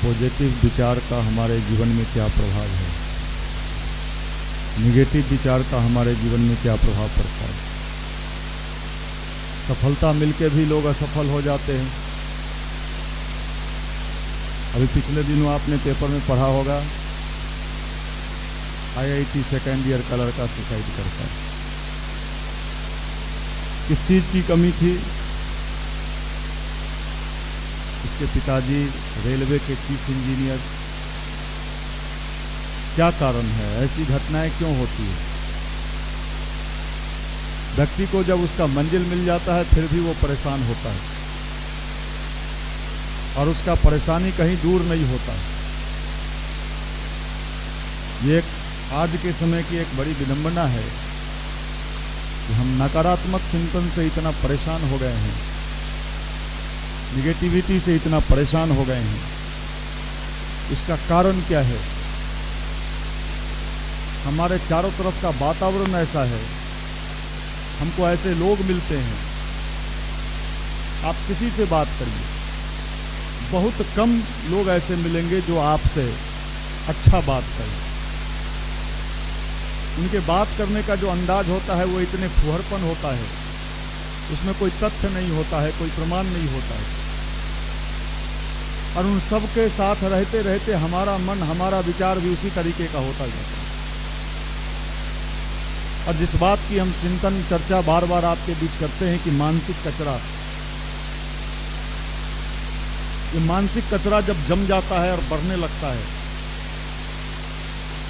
Positive विचार का हमारे जीवन में क्या प्रभाव है, निगेटिव विचार का हमारे जीवन में क्या प्रभाव पड़ता है। सफलता मिलके भी लोग असफल हो जाते हैं। अभी पिछले दिनों आपने पेपर में पढ़ा होगा, IIT सेकेंड ईयर का लड़का सुसाइड करता है। किस चीज़ की कमी थी? उसके पिताजी रेलवे के चीफ इंजीनियर। क्या कारण है? ऐसी घटनाएं क्यों होती है? व्यक्ति को जब उसका मंजिल मिल जाता है फिर भी वो परेशान होता है और उसका परेशानी कहीं दूर नहीं होता। ये आज के समय की एक बड़ी विडंबना है कि हम नकारात्मक चिंतन से इतना परेशान हो गए हैं, निगेटिविटी से इतना परेशान हो गए हैं। इसका कारण क्या है? हमारे चारों तरफ का वातावरण ऐसा है, हमको ऐसे लोग मिलते हैं। आप किसी से बात करिए, बहुत कम लोग ऐसे मिलेंगे जो आपसे अच्छा बात करें। उनके बात करने का जो अंदाज होता है वो इतने फुहरपन होता है, उसमें कोई तथ्य नहीं होता है, कोई प्रमाण नहीं होता है। और उन सब के साथ रहते रहते हमारा मन, हमारा विचार भी उसी तरीके का होता जाता है। और जिस बात की हम चिंतन चर्चा बार बार आपके बीच करते हैं कि मानसिक कचरा, ये मानसिक कचरा जब जम जाता है और बढ़ने लगता है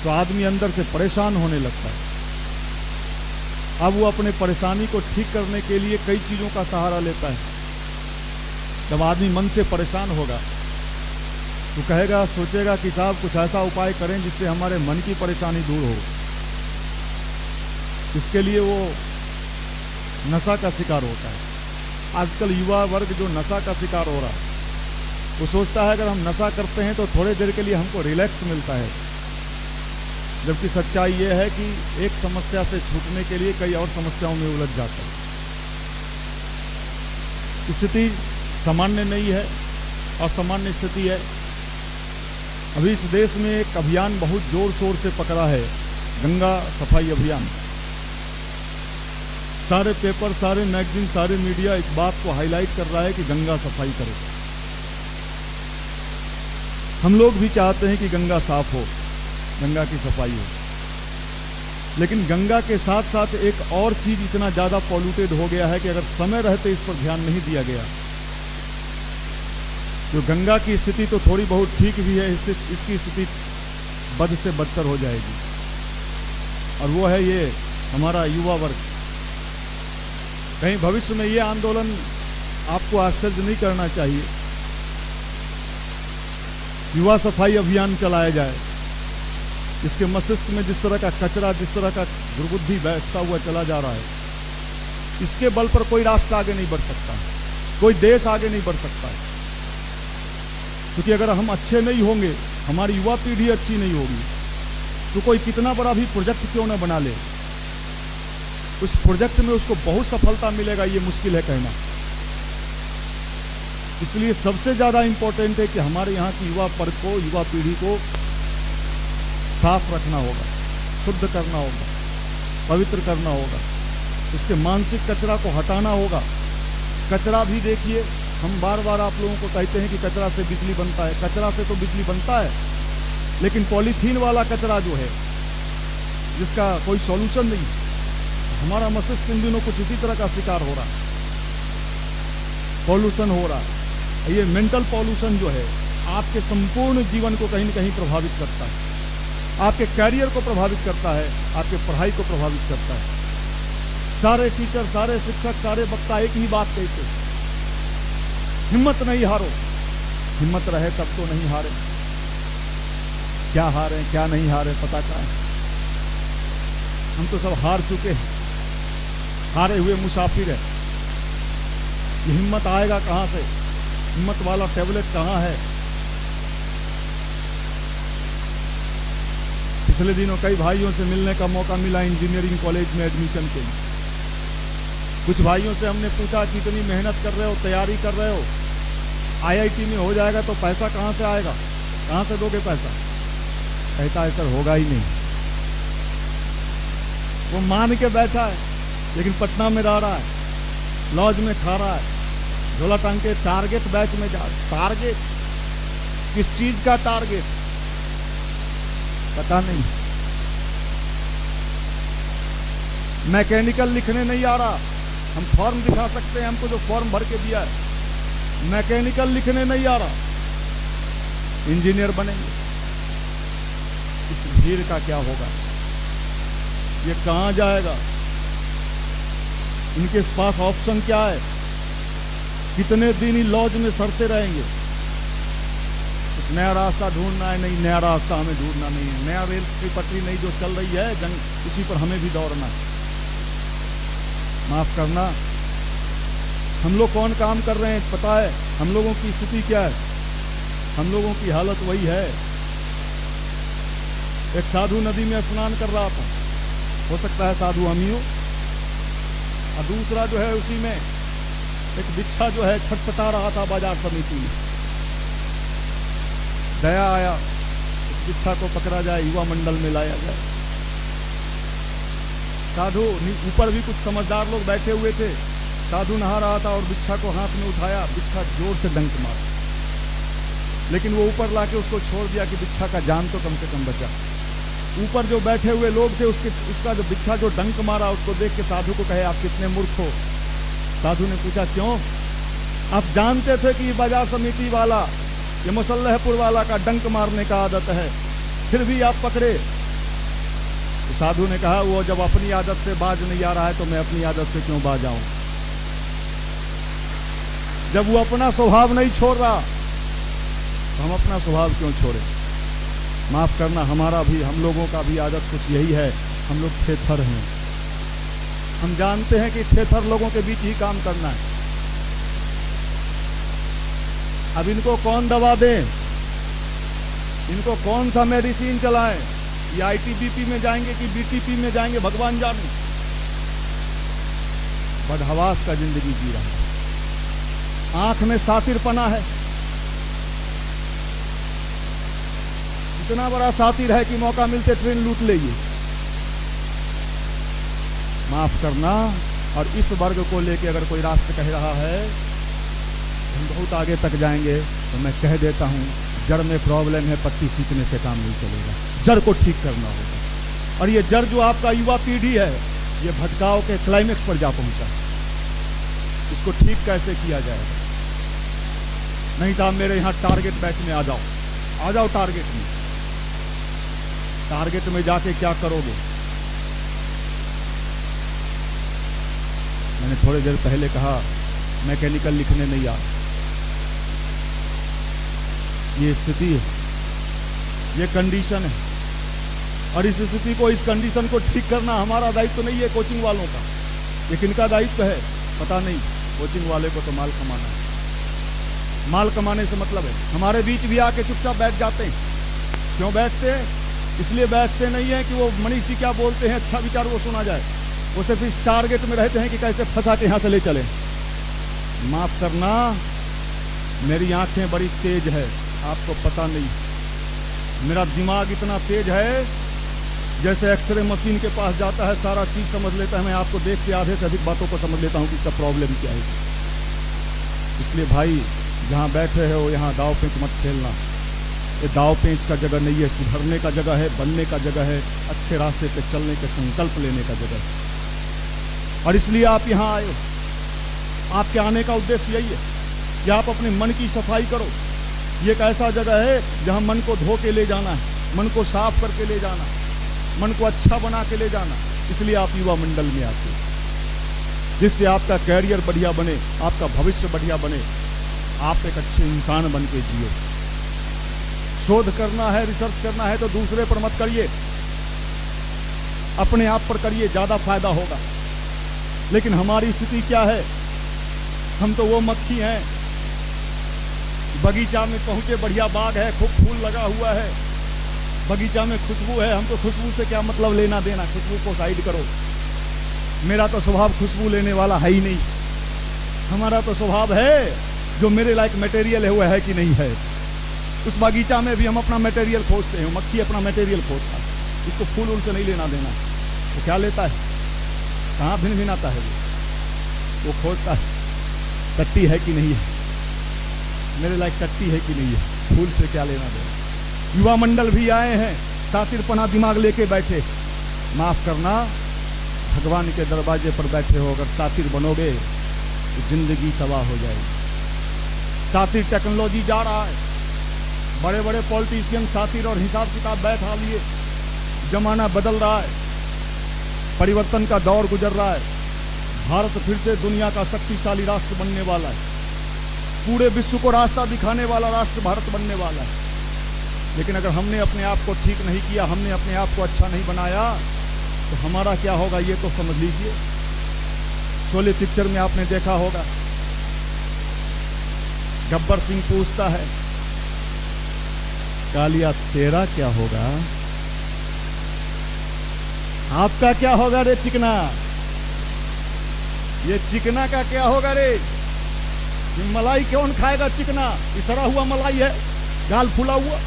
तो आदमी अंदर से परेशान होने लगता है। अब वो अपने परेशानी को ठीक करने के लिए कई चीजों का सहारा लेता है। जब आदमी मन से परेशान होगा तो कहेगा, सोचेगा कि साहब कुछ ऐसा उपाय करें जिससे हमारे मन की परेशानी दूर हो। इसके लिए वो नशा का शिकार होता है। आजकल युवा वर्ग जो नशा का शिकार हो रहा है, वो सोचता है अगर हम नशा करते हैं तो थोड़ी देर के लिए हमको रिलैक्स मिलता है, जबकि सच्चाई ये है कि एक समस्या से छूटने के लिए कई और समस्याओं में उलझ जाता है। स्थिति सामान्य नहीं है, असामान्य स्थिति है। अभी इस देश में एक अभियान बहुत जोर शोर से पकड़ा है, गंगा सफाई अभियान। सारे पेपर, सारे मैगजीन, सारे मीडिया इस बात को हाईलाइट कर रहा है कि गंगा सफाई करो। हम लोग भी चाहते हैं कि गंगा साफ हो, गंगा की सफाई हो, लेकिन गंगा के साथ साथ एक और चीज इतना ज्यादा पॉल्यूटेड हो गया है कि अगर समय रहते इस पर ध्यान नहीं दिया गया तो गंगा की स्थिति तो थोड़ी बहुत ठीक भी है, इसकी स्थिति बद से बदतर हो जाएगी। और वो है ये हमारा युवा वर्ग। कहीं भविष्य में ये आंदोलन आपको आश्चर्य नहीं करना चाहिए, युवा सफाई अभियान चलाया जाए। इसके मस्तिष्क में जिस तरह का कचरा, जिस तरह का दुर्बुद्धि बैठता हुआ चला जा रहा है, इसके बल पर कोई राष्ट्र आगे नहीं बढ़ सकता, कोई देश आगे नहीं बढ़ सकता। क्योंकि अगर हम अच्छे नहीं होंगे, हमारी युवा पीढ़ी अच्छी नहीं होगी, तो कोई कितना बड़ा भी प्रोजेक्ट क्यों न बना ले, उस प्रोजेक्ट में उसको बहुत सफलता मिलेगा ये मुश्किल है कहना। इसलिए सबसे ज्यादा इंपॉर्टेंट है कि हमारे यहाँ की युवा वर्ग को, युवा पीढ़ी को साफ रखना होगा, शुद्ध करना होगा, पवित्र करना होगा, उसके मानसिक कचरा को हटाना होगा। कचरा भी देखिए, हम बार बार आप लोगों को कहते हैं कि कचरा से बिजली बनता है। कचरा से तो बिजली बनता है, लेकिन पॉलीथीन वाला कचरा जो है, जिसका कोई सॉल्यूशन नहीं, हमारा मस्तिष्क इन दिनों कुछ इसी तरह का शिकार हो रहा है, पॉल्यूशन हो रहा है। ये मेंटल पॉल्यूशन जो है आपके संपूर्ण जीवन को कहीं न कहीं प्रभावित करता है, आपके कैरियर को प्रभावित करता है, आपके पढ़ाई को प्रभावित करता है। सारे टीचर, सारे शिक्षक, सारे वक्ता एक ही बात कहते हैं, हिम्मत नहीं हारो। हिम्मत रहे तब तो नहीं हारे। क्या हारे क्या नहीं हारे पता क्या है? हम तो सब हार चुके हैं, हारे हुए मुसाफिर है। ये हिम्मत आएगा कहां से? हिम्मत वाला टैबलेट कहां है? पिछले दिनों कई भाइयों से मिलने का मौका मिला इंजीनियरिंग कॉलेज में एडमिशन के लिए। कुछ भाइयों से हमने पूछा कि इतनी मेहनत कर रहे हो, तैयारी कर रहे हो, IIT में हो जाएगा तो पैसा कहां से आएगा? कहां से दोगे पैसा? कहता है सर होगा ही नहीं। वो मान के बैठा है, लेकिन पटना में रह रहा है, लॉज में खा रहा है, झोला टांग के टारगेट बैच में जा। टारगेट किस चीज का टारगेट पता नहीं। मैकेनिकल लिखने नहीं आ रहा, हम फॉर्म दिखा सकते हैं, हमको जो फॉर्म भर के दिया है। मैकेनिकल लिखने नहीं आ रहा, इंजीनियर बनेंगे। इस भीड़ का क्या होगा? ये कहां जाएगा? इनके पास ऑप्शन क्या है? कितने दिन ही लॉज में सड़ते रहेंगे? कुछ नया रास्ता ढूंढना है। नहीं, नया रास्ता हमें ढूंढना नहीं है। नया रेल की पटरी नहीं जो चल रही है जंग, उसी पर हमें भी दौड़ना है। माफ करना, हम लोग कौन काम कर रहे हैं पता है? हम लोगों की स्थिति क्या है? हम लोगों की हालत वही है। एक साधु नदी में स्नान कर रहा था, हो सकता है साधु हम ही हो, और दूसरा जो है उसी में एक बिच्छा जो है छटपटा रहा था बाजार समिति में। दया आया, उस बिच्छा को पकड़ा जाए, युवा मंडल में लाया जाए। साधु ऊपर भी कुछ समझदार लोग बैठे हुए थे। साधु नहा रहा था और बिच्छा को हाथ में उठाया, बिच्छा जोर से डंक मारा, लेकिन वो ऊपर लाके उसको छोड़ दिया कि बिच्छा का जान तो कम से कम बचा। ऊपर जो बैठे हुए लोग थे उसका जो बिच्छा जो डंक मारा, उसको देख के साधु को कहे आप कितने मूर्ख हो। साधु ने पूछा क्यों? आप जानते थे कि बाजार समिति वाला, ये मुसल्लहपुर वाला का डंक मारने का आदत है, फिर भी आप पकड़े। तो साधु ने कहा वो जब अपनी आदत से बाज नहीं आ रहा है तो मैं अपनी आदत से क्यों बाज आऊं? जब वो अपना स्वभाव नहीं छोड़ रहा तो हम अपना स्वभाव क्यों छोड़े? माफ करना, हमारा भी, हम लोगों का भी आदत कुछ यही है। हम लोग थेथर हैं। हम जानते हैं कि थेथर लोगों के बीच ही काम करना है। अब इनको कौन दवा दे, इनको कौन सा मेडिसिन चलाएं? ये आईटीबीपी में जाएंगे कि बीटीपी में जाएंगे, भगवान जाने। बदहवास का जिंदगी जी रहा है। आंख में सातिरपना है, इतना बड़ा सातिर है कि मौका मिलते ट्रेन लूट लेगी। माफ करना, और इस वर्ग को लेकर अगर कोई राष्ट्र कह रहा है हम बहुत आगे तक जाएंगे, तो मैं कह देता हूं जड़ में प्रॉब्लम है, पट्टी खींचने से काम नहीं चलेगा। जड़ को ठीक करना होगा। और ये जड़ जो आपका युवा पीढ़ी है, ये भटकाव के क्लाइमेक्स पर जा पहुंचा। इसको ठीक कैसे किया जाएगा? नहीं तो आप मेरे यहां टारगेट बैच में आ जाओ टारगेट में। टारगेट में जाके क्या करोगे? मैंने थोड़ी देर पहले कहा मैकेनिकल लिखने नहीं आ। ये स्थिति है, ये कंडीशन है, और इस स्थिति को, इस कंडीशन को ठीक करना हमारा दायित्व तो नहीं है कोचिंग वालों का। ये किनका दायित्व है पता नहीं। कोचिंग वाले को तो माल कमाना है। माल कमाने से मतलब है हमारे बीच भी आके चुपचाप बैठ जाते हैं। क्यों बैठते हैं? इसलिए बैठते नहीं है कि वो मनीष जी क्या बोलते हैं अच्छा विचार वो सुना जाए। वो सिर्फ इस टारगेट में रहते हैं कि कैसे फंसा के यहां से ले चले। माफ करना, मेरी आंखें बड़ी तेज है, आपको पता नहीं। मेरा दिमाग इतना तेज है जैसे एक्सरे मशीन के पास जाता है, सारा चीज समझ लेता है। मैं आपको देख के आधे से अधिक बातों को समझ लेता हूं कि इसका प्रॉब्लम क्या है। इसलिए भाई जहां बैठे हो यहाँ दाव पेंच मत खेलना। ये दाव पेंच का जगह नहीं है, सुधरने का जगह है, बनने का जगह है, अच्छे रास्ते पे चलने के संकल्प लेने का जगह है। और इसलिए आप यहाँ आए हो। आपके आने का उद्देश्य यही है कि आप अपने मन की सफाई करो। ये एक ऐसा जगह है जहां मन को धो के ले जाना है, मन को साफ करके ले जाना, मन को अच्छा बना के ले जाना। इसलिए आप युवा मंडल में आते हो, जिससे आपका कैरियर बढ़िया बने, आपका भविष्य बढ़िया बने, आप एक अच्छे इंसान बन के जियो। शोध करना है, रिसर्च करना है तो दूसरे पर मत करिए, अपने आप पर करिए, ज्यादा फायदा होगा। लेकिन हमारी स्थिति क्या है? हम तो वो मक्खी हैं, बगीचा में पहुंचे, बढ़िया बाग है, खूब फूल लगा हुआ है, बगीचा में खुशबू है, हमको खुशबू से क्या मतलब लेना देना, खुशबू को साइड करो। मेरा तो स्वभाव खुशबू लेने वाला है ही नहीं। हमारा तो स्वभाव है जो मेरे लायक मटेरियल है वो है कि नहीं है। उस बागीचा में भी हम अपना मटेरियल खोजते हैं, मक्खी अपना मटेरियल खोजता है, इसको फूल उल से नहीं लेना देना। वो क्या लेता है, कहाँ भिन भिन आता है, वो खोजता है टट्टी है कि नहीं है, मेरे लायक टट्टी है कि नहीं है, फूल से क्या लेना देना। युवा मंडल भी आए हैं, सातिरपना दिमाग लेके बैठे। माफ करना, भगवान के दरवाजे पर बैठे हो, अगर सातिर बनोगे तो जिंदगी तबाह हो जाएगी। सातिर टेक्नोलॉजी जा रहा है, बड़े बड़े पॉलिटिशियन सातिर और हिसाब किताब बैठा लिए। जमाना बदल रहा है, परिवर्तन का दौर गुजर रहा है। भारत फिर से दुनिया का शक्तिशाली राष्ट्र बनने वाला है, पूरे विश्व को रास्ता दिखाने वाला राष्ट्र भारत बनने वाला है। लेकिन अगर हमने अपने आप को ठीक नहीं किया, हमने अपने आप को अच्छा नहीं बनाया, तो हमारा क्या होगा ये तो समझ लीजिए। शोले पिक्चर में आपने देखा होगा, गब्बर सिंह पूछता है, कालिया तेरा क्या होगा, आपका क्या होगा रे चिकना, ये चिकना का क्या होगा रे, मलाई कौन खाएगा, चिकना इसरा हुआ मलाई है, गाल फूला हुआ,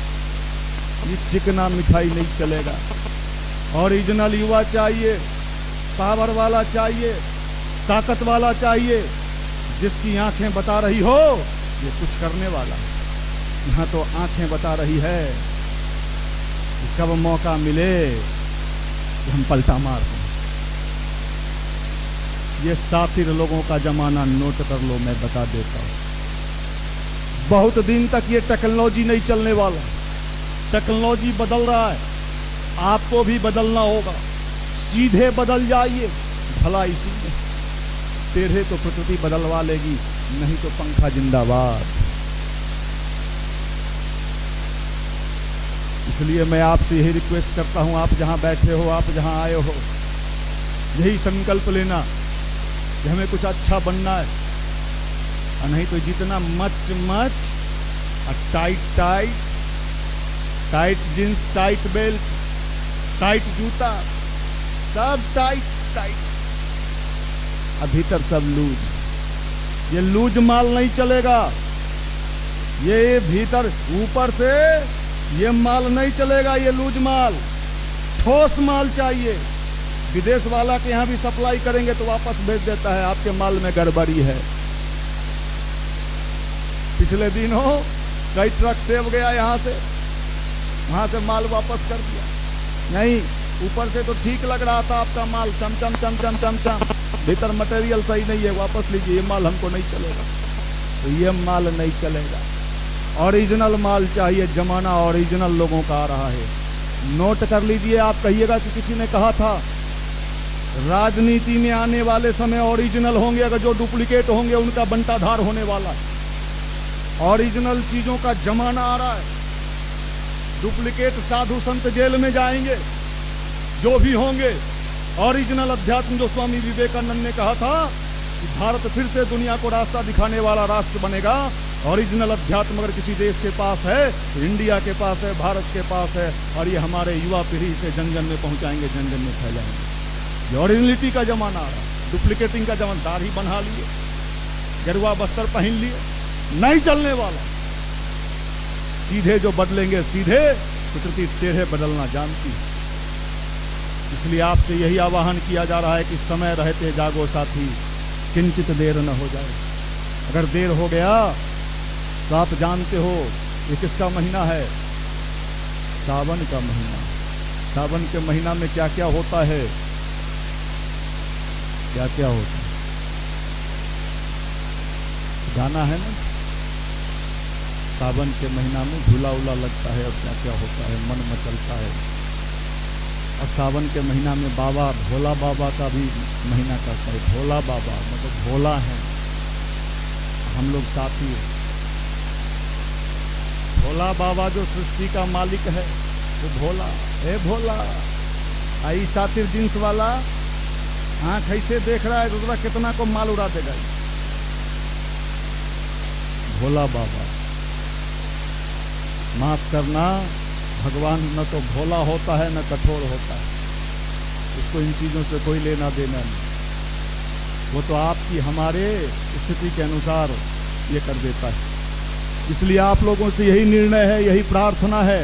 ये चिकना मिठाई नहीं चलेगा। ओरिजिनल युवा चाहिए, पावर वाला चाहिए, ताकत वाला चाहिए, जिसकी आंखें बता रही हो ये कुछ करने वाला है। यहां तो आंखें बता रही है कि कब मौका मिले कि हम पलटा मार दें। ये सातिर लोगों का जमाना नोट कर लो, मैं बता देता हूं, बहुत दिन तक ये टेक्नोलॉजी नहीं चलने वाला। टेक्नोलॉजी बदल रहा है, आपको भी बदलना होगा। सीधे बदल जाइए, भला इसी में, टेढ़े तो प्रकृति बदलवा लेगी, नहीं तो पंखा जिंदाबाद। इसलिए मैं आपसे यही रिक्वेस्ट करता हूं, आप जहां बैठे हो, आप जहां आए हो, यही संकल्प लेना कि हमें कुछ अच्छा बनना है, और नहीं तो जितना मच मच और tight tight, tight jeans, tight belt, tight जूता, सब टाइट टाइट, और भीतर सब लूज। ये लूज माल नहीं चलेगा, ये भीतर ऊपर से ये माल नहीं चलेगा, ये लूज माल, ठोस माल चाहिए। विदेश वाला के यहां भी सप्लाई करेंगे तो वापस भेज देता है, आपके माल में गड़बड़ी है। पिछले दिनों कई ट्रक सेव गया यहां से, वहां से माल वापस कर दिया। नहीं, ऊपर से तो ठीक लग रहा था आपका माल, चम चम चम चम चम चम, भीतर मटेरियल सही नहीं है, वापस लीजिए, ये माल हमको नहीं चलेगा। तो ये माल नहीं चलेगा, ओरिजिनल माल चाहिए। जमाना ओरिजिनल लोगों का आ रहा है, नोट कर लीजिए। आप कहिएगा कि किसी ने कहा था राजनीति में आने वाले समय ओरिजिनल होंगे, अगर जो डुप्लीकेट होंगे उनका बंटाधार होने वाला है। ओरिजिनल चीजों का जमाना आ रहा है, डुप्लीकेट साधु संत जेल में जाएंगे, जो भी होंगे। ओरिजिनल अध्यात्म, जो स्वामी विवेकानंद ने कहा था कि भारत फिर से दुनिया को रास्ता दिखाने वाला राष्ट्र बनेगा। ओरिजिनल अध्यात्म अगर किसी देश के पास है तो इंडिया के पास है, भारत के पास है, और ये हमारे युवा पीढ़ी से जन जन में पहुंचाएंगे, जन जन में फैलाएंगे। ये ओरिजिनलिटी का जमाना आ रहा है, डुप्लीकेटिंग का जमाना। दाढ़ी बना लिए, गेरुआ बस्तर पहन लिए, नहीं चलने वाला। सीधे जो बदलेंगे सीधे, प्रकृति टेढ़े बदलना जानती है। इसलिए आपसे यही आह्वान किया जा रहा है कि समय रहते जागो साथी, किंचित देर न हो जाए। अगर देर हो गया तो आप जानते हो ये किसका महीना है, सावन का महीना। सावन के महीना में क्या क्या होता है, क्या क्या होता है, गाना है ना, सावन के महीना में झूला उला लगता है और क्या क्या होता है, मन मचलता है। और सावन के महीना में बाबा भोला बाबा का भी महीना करता है। भोला बाबा मतलब भोला है, हम लोग साथी हैं। भोला बाबा जो सृष्टि का मालिक है वो भोला है। भोला आई सातिर जींस वाला आंख ऐसे देख रहा है, दूसरा कितना को माल उड़ा देगा। भोला बाबा, माफ करना, भगवान न तो भोला होता है न कठोर होता है, उसको इन चीजों से कोई लेना देना नहीं। वो तो आपकी हमारे स्थिति के अनुसार ये कर देता है। इसलिए आप लोगों से यही निर्णय है, यही प्रार्थना है।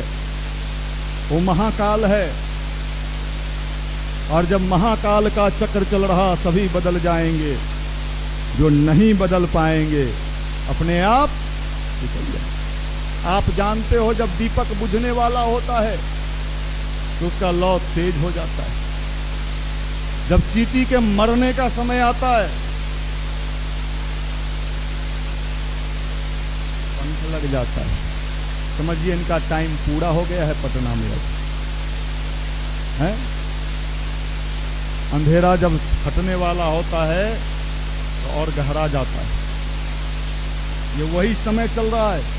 वो महाकाल है, और जब महाकाल का चक्र चल रहा सभी बदल जाएंगे, जो नहीं बदल पाएंगे अपने आप निकल जाएंगे। आप जानते हो जब दीपक बुझने वाला होता है तो उसका लौ तेज हो जाता है। जब चींटी के मरने का समय आता है, पंख लग जाता है, समझिए इनका टाइम पूरा हो गया है पटना में। अब है अंधेरा जब फटने वाला होता है तो और गहरा जाता है। ये वही समय चल रहा है।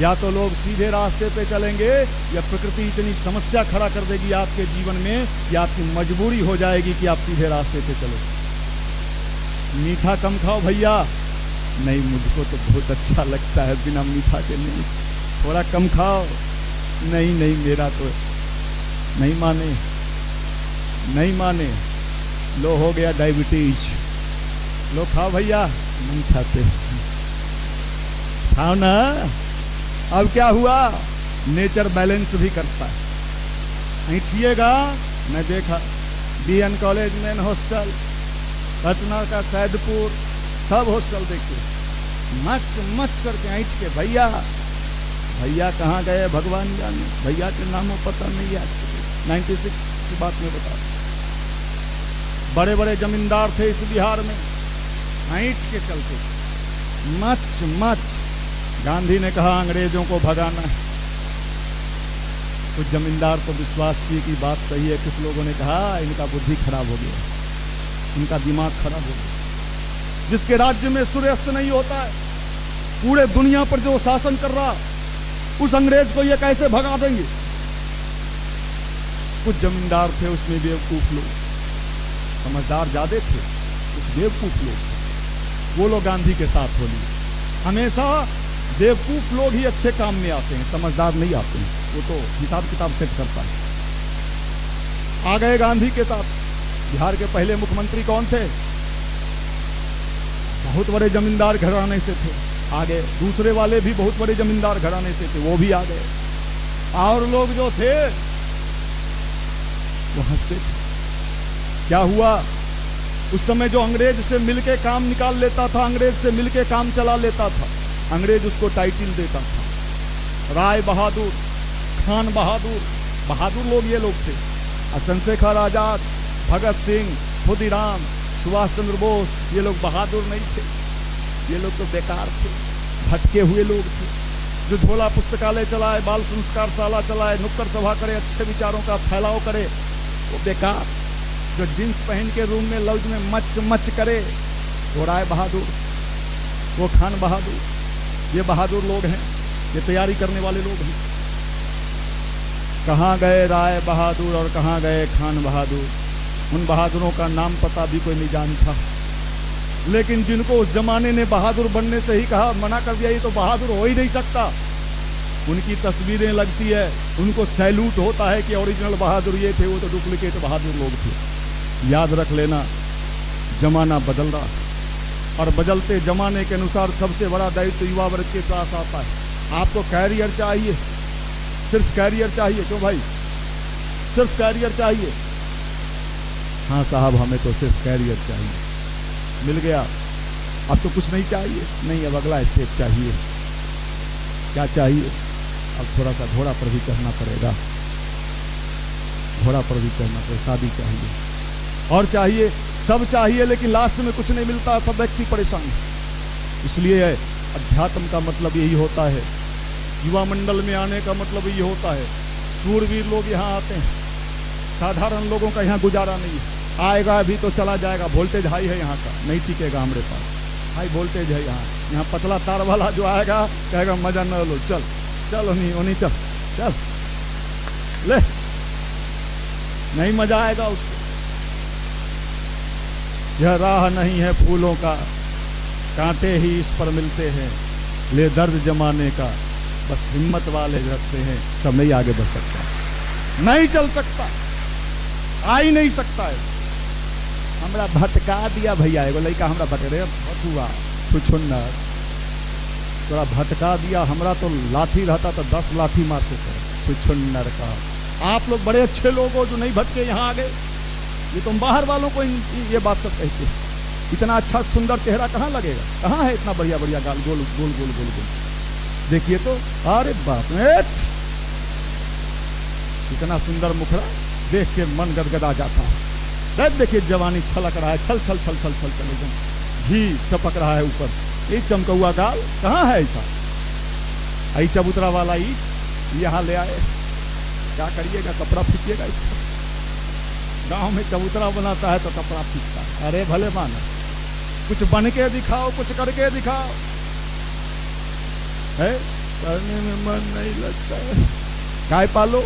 या तो लोग सीधे रास्ते पे चलेंगे, या प्रकृति इतनी समस्या खड़ा कर देगी आपके जीवन में कि आपकी मजबूरी हो जाएगी कि आप सीधे रास्ते पे चलो। मीठा कम खाओ भैया। नहीं, मुझको तो बहुत अच्छा लगता है बिना मीठा के। नहीं, थोड़ा कम खाओ। नहीं नहीं, मेरा तो नहीं माने, नहीं माने। लो हो गया डायबिटीज। लो खाओ भैया। नहीं खाते, खाओ ना। अब क्या हुआ, नेचर बैलेंस भी करता है। ऐठिएगा, मैं देखा BN college main hostel, Patna का सैदपुर, सब हॉस्टल देखिए मच मच करके ऐठ के भैया भैया कहाँ गए भगवान जाने। भैया के नामों पता नहीं है। 96 की बात में बता, बड़े बड़े जमींदार थे इस बिहार में, ऐठ के चलते मच मच। गांधी ने कहा अंग्रेजों को भगाना है, कुछ जमींदार तो विश्वास किए कि बात सही है। कुछ लोगों ने कहा इनका बुद्धि खराब हो गया, इनका दिमाग खराब हो गया। जिसके राज्य में सूर्यास्त नहीं होता है, पूरे दुनिया पर जो शासन कर रहा, उस अंग्रेज को ये कैसे भगा देंगे। कुछ जमींदार थे उसमें बेवकूफ लोग, समझदार ज्यादा थे, कुछ बेवकूफ लोग थे। वो लोग गांधी के साथ हो लिए। हमेशा बेवकूफ लोग ही अच्छे काम में आते हैं, समझदार नहीं आते हैं। वो तो हिसाब किताब सेट करता है। आ गए गांधी के साथ। बिहार के पहले मुख्यमंत्री कौन थे? बहुत बड़े जमींदार घराने से थे। आ गए दूसरे वाले भी बहुत बड़े जमींदार घराने से थे, वो भी आ गए। और लोग जो थे वो हंसते थे। क्या हुआ, उस समय जो अंग्रेज से मिलके काम निकाल लेता था, अंग्रेज से मिलके काम चला लेता था, अंग्रेज उसको टाइटल देता था राय बहादुर, खान बहादुर। बहादुर लोग ये लोग थे। चंद्रशेखर आजाद, भगत सिंह, खुदीराम, सुभाष चंद्र बोस, ये लोग बहादुर नहीं थे। ये लोग तो बेकार थे, भटके हुए लोग थे। जो झोला पुस्तकालय चलाए, बाल संस्कार शाला चलाए, नुक्कड़ सभा करे, अच्छे विचारों का फैलाव करे, वो बेकार। जो जींस पहन के रूम में लौज में मच मच करे, वो राय बहादुर, वो खान बहादुर। ये बहादुर लोग हैं, ये तैयारी करने वाले लोग हैं। कहाँ गए राय बहादुर और कहाँ गए खान बहादुर? उन बहादुरों का नाम पता भी कोई नहीं जानता। लेकिन जिनको उस जमाने ने बहादुर बनने से ही कहा, मना कर दिया, ये तो बहादुर हो ही नहीं सकता, उनकी तस्वीरें लगती है, उनको सैल्यूट होता है कि ओरिजिनल बहादुर ये थे, वो तो डुप्लीकेट बहादुर लोग थे। याद रख लेना, जमाना बदल रहा, और बदलते जमाने के अनुसार सबसे बड़ा दायित्व युवा वर्ग के पास आता है। आपको कैरियर चाहिए, सिर्फ कैरियर चाहिए। क्यों भाई, सिर्फ कैरियर चाहिए? हाँ साहब, हमें तो सिर्फ कैरियर चाहिए। मिल गया, अब तो कुछ नहीं चाहिए। नहीं, अब अगला स्टेप चाहिए। क्या चाहिए? अब थोड़ा सा घोड़ा पर भी चढ़ना पड़ेगा, घोड़ा पर भी चढ़ना पड़ेगा। शादी चाहिए और चाहिए, सब चाहिए, लेकिन लास्ट में कुछ नहीं मिलता, सब व्यक्ति परेशान है। इसलिए अध्यात्म का मतलब यही होता है, युवा मंडल में आने का मतलब यही होता है। सूरवीर लोग यहाँ आते हैं, साधारण लोगों का यहाँ गुजारा नहीं है। आएगा अभी तो चला जाएगा, वोल्टेज हाई है यहाँ का, नहीं टिकेगा हमारे पास, हाई वोल्टेज है यहाँ। यहाँ पतला तार वाला जो आएगा कहेगा मजा न लो, चल चल उन्हीं चल चल ले, नहीं मजा आएगा उसको। यह राह नहीं है फूलों का, कांटे ही इस पर मिलते हैं, ले दर्द जमाने का, बस हिम्मत वाले रखते हैं, सब नहीं आगे बढ़ सकता, नहीं चल सकता, आ ही नहीं सकता है। हमरा भटका दिया भैया, एगो लड़का हमरा भटक रहे हुआ छुछुन्नर, थोड़ा भटका दिया, हमरा तो लाठी रहता तो 10 लाठी मारते थे छुन्नर का। आप लोग बड़े अच्छे लोग हो जो नहीं भटके यहाँ आ गए। ये तुम बाहर वालों को ये बात सब कहते हैं। इतना अच्छा सुंदर चेहरा कहाँ लगेगा, कहाँ है इतना बढ़िया बढ़िया गाल, गोल गोल गोल गोल गोल। देखिए तो, अरे बाप रे, इतना सुंदर मुखड़ा देख के मन गदगदा जाता है। देखिए जवानी छलक रहा है, छल छल छल छल छल छल एकदम घी टपक रहा है ऊपर। ये चमका गाल कहाँ है ऐसा? आई चबूतरा वाला ईस यहाँ ले आए, क्या करिएगा, कपड़ा खींचिएगा इसका। गांव में चबूतरा बनाता है तो कपड़ा खींचता है। अरे भले माना, कुछ बन के दिखाओ, कुछ करके दिखाओ। है करने में मन नहीं लगता है। गाय पालो,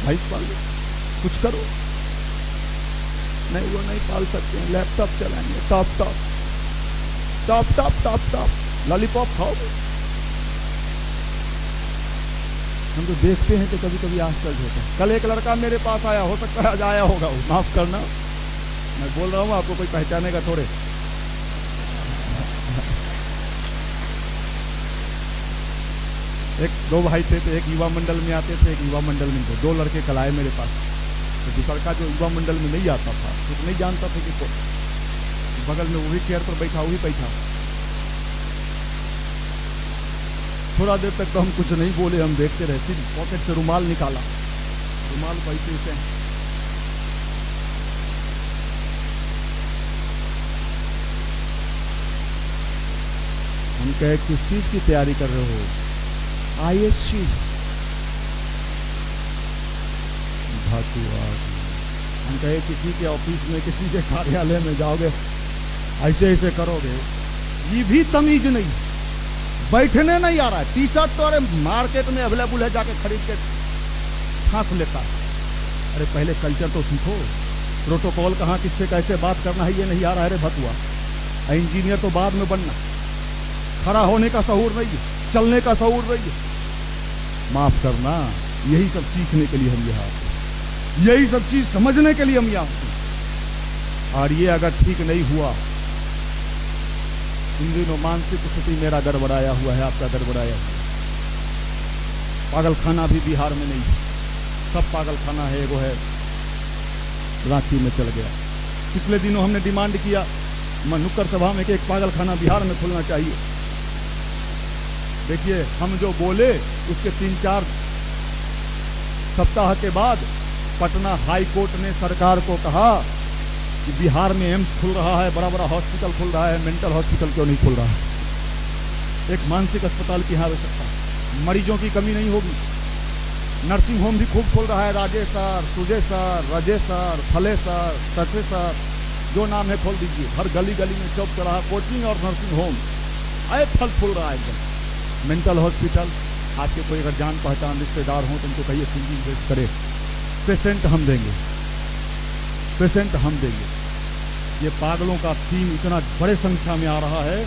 भैंस पालो, कुछ करो। नहीं वो नहीं पाल सकते हैं, लैपटॉप चलाएंगे, top top top top top top lollipop खाओगे। हम तो देखते हैं तो कभी कभी आश्चर्य होता है। कल एक लड़का मेरे पास आया, हो सकता है आज आया होगा, वो माफ करना, मैं बोल रहा हूँ आपको कोई पहचानेगा थोड़े। एक दो भाई थे, तो एक युवा मंडल में आते थे, एक युवा मंडल में थे। 2 लड़के कल आए मेरे पास। तो दूसरा का जो युवा मंडल में नहीं आता था, तो नहीं जानता था कि बगल में वही चेयर पर बैठा, वही बैठा। थोड़ा देर तक तो हम कुछ नहीं बोले, हम देखते रहे। फिर पॉकेट से रुमाल निकाला, रुमाल पैसे से हम कहे किस चीज की तैयारी कर रहे हो? ISC हम कहे किसी के ऑफिस में, किसी के कार्यालय में जाओगे, ऐसे ऐसे करोगे, ये भी तमीज नहीं, बैठने नहीं आ रहा है। टी शर्ट तो अरे मार्केट में अवेलेबल है, जाके खरीद के फांस लेता है। अरे पहले कल्चर तो सीखो, प्रोटोकॉल कहाँ किससे कैसे बात करना है ये नहीं आ रहा है। अरे भतुआ, इंजीनियर तो बाद में बनना, खड़ा होने का शऊर नहीं है, चलने का शऊर नहीं है। माफ करना, यही सब सीखने के लिए हम यहाँ आते हैं, यही सब चीज समझने के लिए हम यहाँ आते हैं। और ये अगर ठीक नहीं हुआ, इन दिनों मानसिक स्थिति मेरा गड़बड़ाया हुआ है, आपका गड़बड़ाया हुआ। पागल खाना भी बिहार में नहीं है, सब पागल खाना है। वो है रांची में चल गया। पिछले दिनों हमने डिमांड किया नुक्कड़ सभा में कि एक पागल खाना बिहार में खुलना चाहिए। देखिए हम जो बोले उसके 3-4 सप्ताह के बाद पटना हाई कोर्ट ने सरकार को कहा कि बिहार में एम्स खुल रहा है, बड़ा बड़ा हॉस्पिटल खुल रहा है, मेंटल हॉस्पिटल क्यों नहीं खुल रहा है? एक मानसिक अस्पताल की यहाँ आवश्यकता है, मरीजों की कमी नहीं होगी। नर्सिंग होम भी खूब खुल रहा है, Rajesh sir, Sujay sir, Rajesh sir, फले सर, सचे सर, जो नाम है खोल दीजिए। हर गली गली में चौक चौराहा कोचिंग और नर्सिंग होम आए फल फूल रहा है एकदम। मेंटल हॉस्पिटल, आपके कोई अगर जान पहचान रिश्तेदार हो तो उनको कहिए सिंगिंग बेस्ट करे, पेशेंट हम देंगे, पेशेंट हम देंगे। ये पागलों का टीम इतना बड़े संख्या में आ रहा है,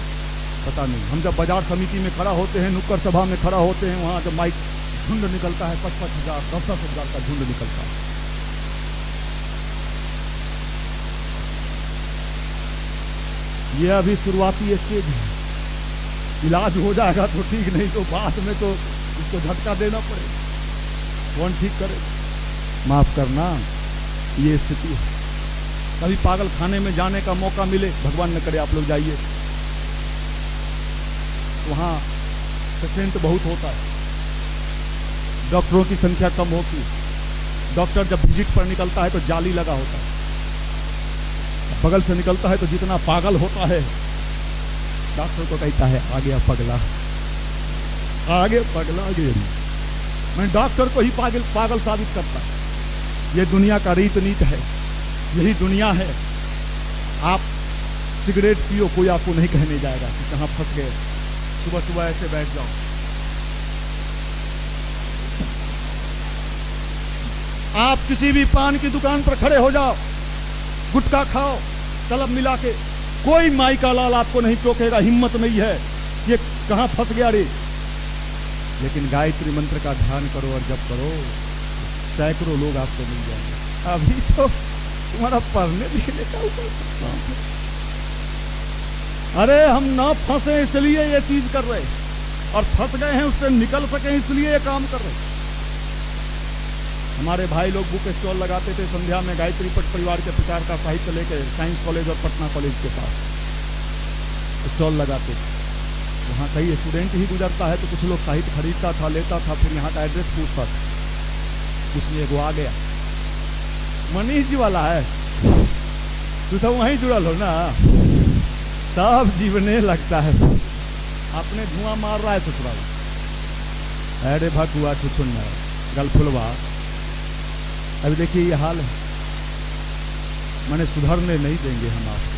पता नहीं। हम जब बाजार समिति में खड़ा होते हैं, नुक्कड़ सभा में खड़ा होते हैं, वहां जब माइक झुंड निकलता है, 55,000 10,000 का झुंड निकलता है। ये अभी शुरुआती स्टेज है, इलाज हो जाएगा तो ठीक, नहीं तो बाद में तो इसको झटका देना पड़ेगा। कौन ठीक करे? माफ करना, ये स्थिति है। कभी पागल खाने में जाने का मौका मिले, भगवान न करे आप लोग जाइए, वहां पेशेंट बहुत होता है, डॉक्टरों की संख्या कम होती है। डॉक्टर जब विजिट पर निकलता है तो जाली लगा होता है, बगल से निकलता है तो जितना पागल होता है डॉक्टर को कहता है आ गया पगला, आगे पगला गेरी। मैं डॉक्टर को ही पागल साबित करता। ये दुनिया का रीत नीत है, यही दुनिया है। आप सिगरेट पियो, कोई आपको नहीं कहने जाएगा कि कहां फंस गए। सुबह सुबह ऐसे बैठ जाओ, आप किसी भी पान की दुकान पर खड़े हो जाओ, गुटखा खाओ, तलब मिला के, कोई माई का लाल आपको नहीं टोकेगा, हिम्मत नहीं है ये कहां फंस गया रे। लेकिन गायत्री मंत्र का ध्यान करो और जप करो, सैकड़ों लोग आपको मिल जाएंगे। अभी तो तुम्हारा पढ़ने लिखने का ऊपर, अरे हम ना फंसे इसलिए ये चीज कर रहे, और फंस गए हैं उससे निकल सके इसलिए ये काम कर रहे। हमारे भाई लोग बुक स्टॉल लगाते थे संध्या में, गायत्री पट परिवार के प्रचार का साहित्य लेके साइंस कॉलेज और पटना कॉलेज के पास स्टॉल लगाते थे। वहाँ कई स्टूडेंट ही गुजरता है तो कुछ लोग साहित्य खरीदता था, लेता था, फिर यहाँ का एड्रेस पूछता था। उसमें एगो आ गया, मनीष जी वाला है, तू तो वहीं जुड़ल हो ना, सब जीवने लगता है, अपने धुआं मार रहा है ससुराल। अरे भकुआ छुछुन गलफुलवा, अभी देखिए ये हाल है। मैंने सुधरने नहीं देंगे हम आपको।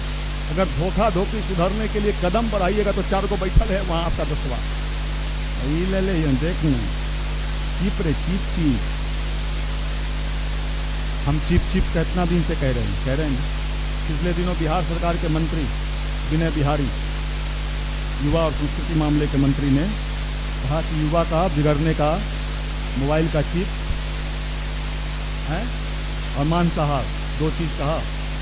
अगर धोखा धोखी सुधरने के लिए कदम बढ़ाइएगा तो 4 को बैठल है वहां आपका 10वां। ले ले देखना चीप रे चीप। हम चीप कितना दिन से कह रहे हैं। पिछले दिनों बिहार सरकार के मंत्री विनय बिहारी, युवा और संस्कृति मामले के मंत्री ने कहा कि युवा का बिगड़ने का मोबाइल का चिप है और मांसाहार, 2 चीज कहा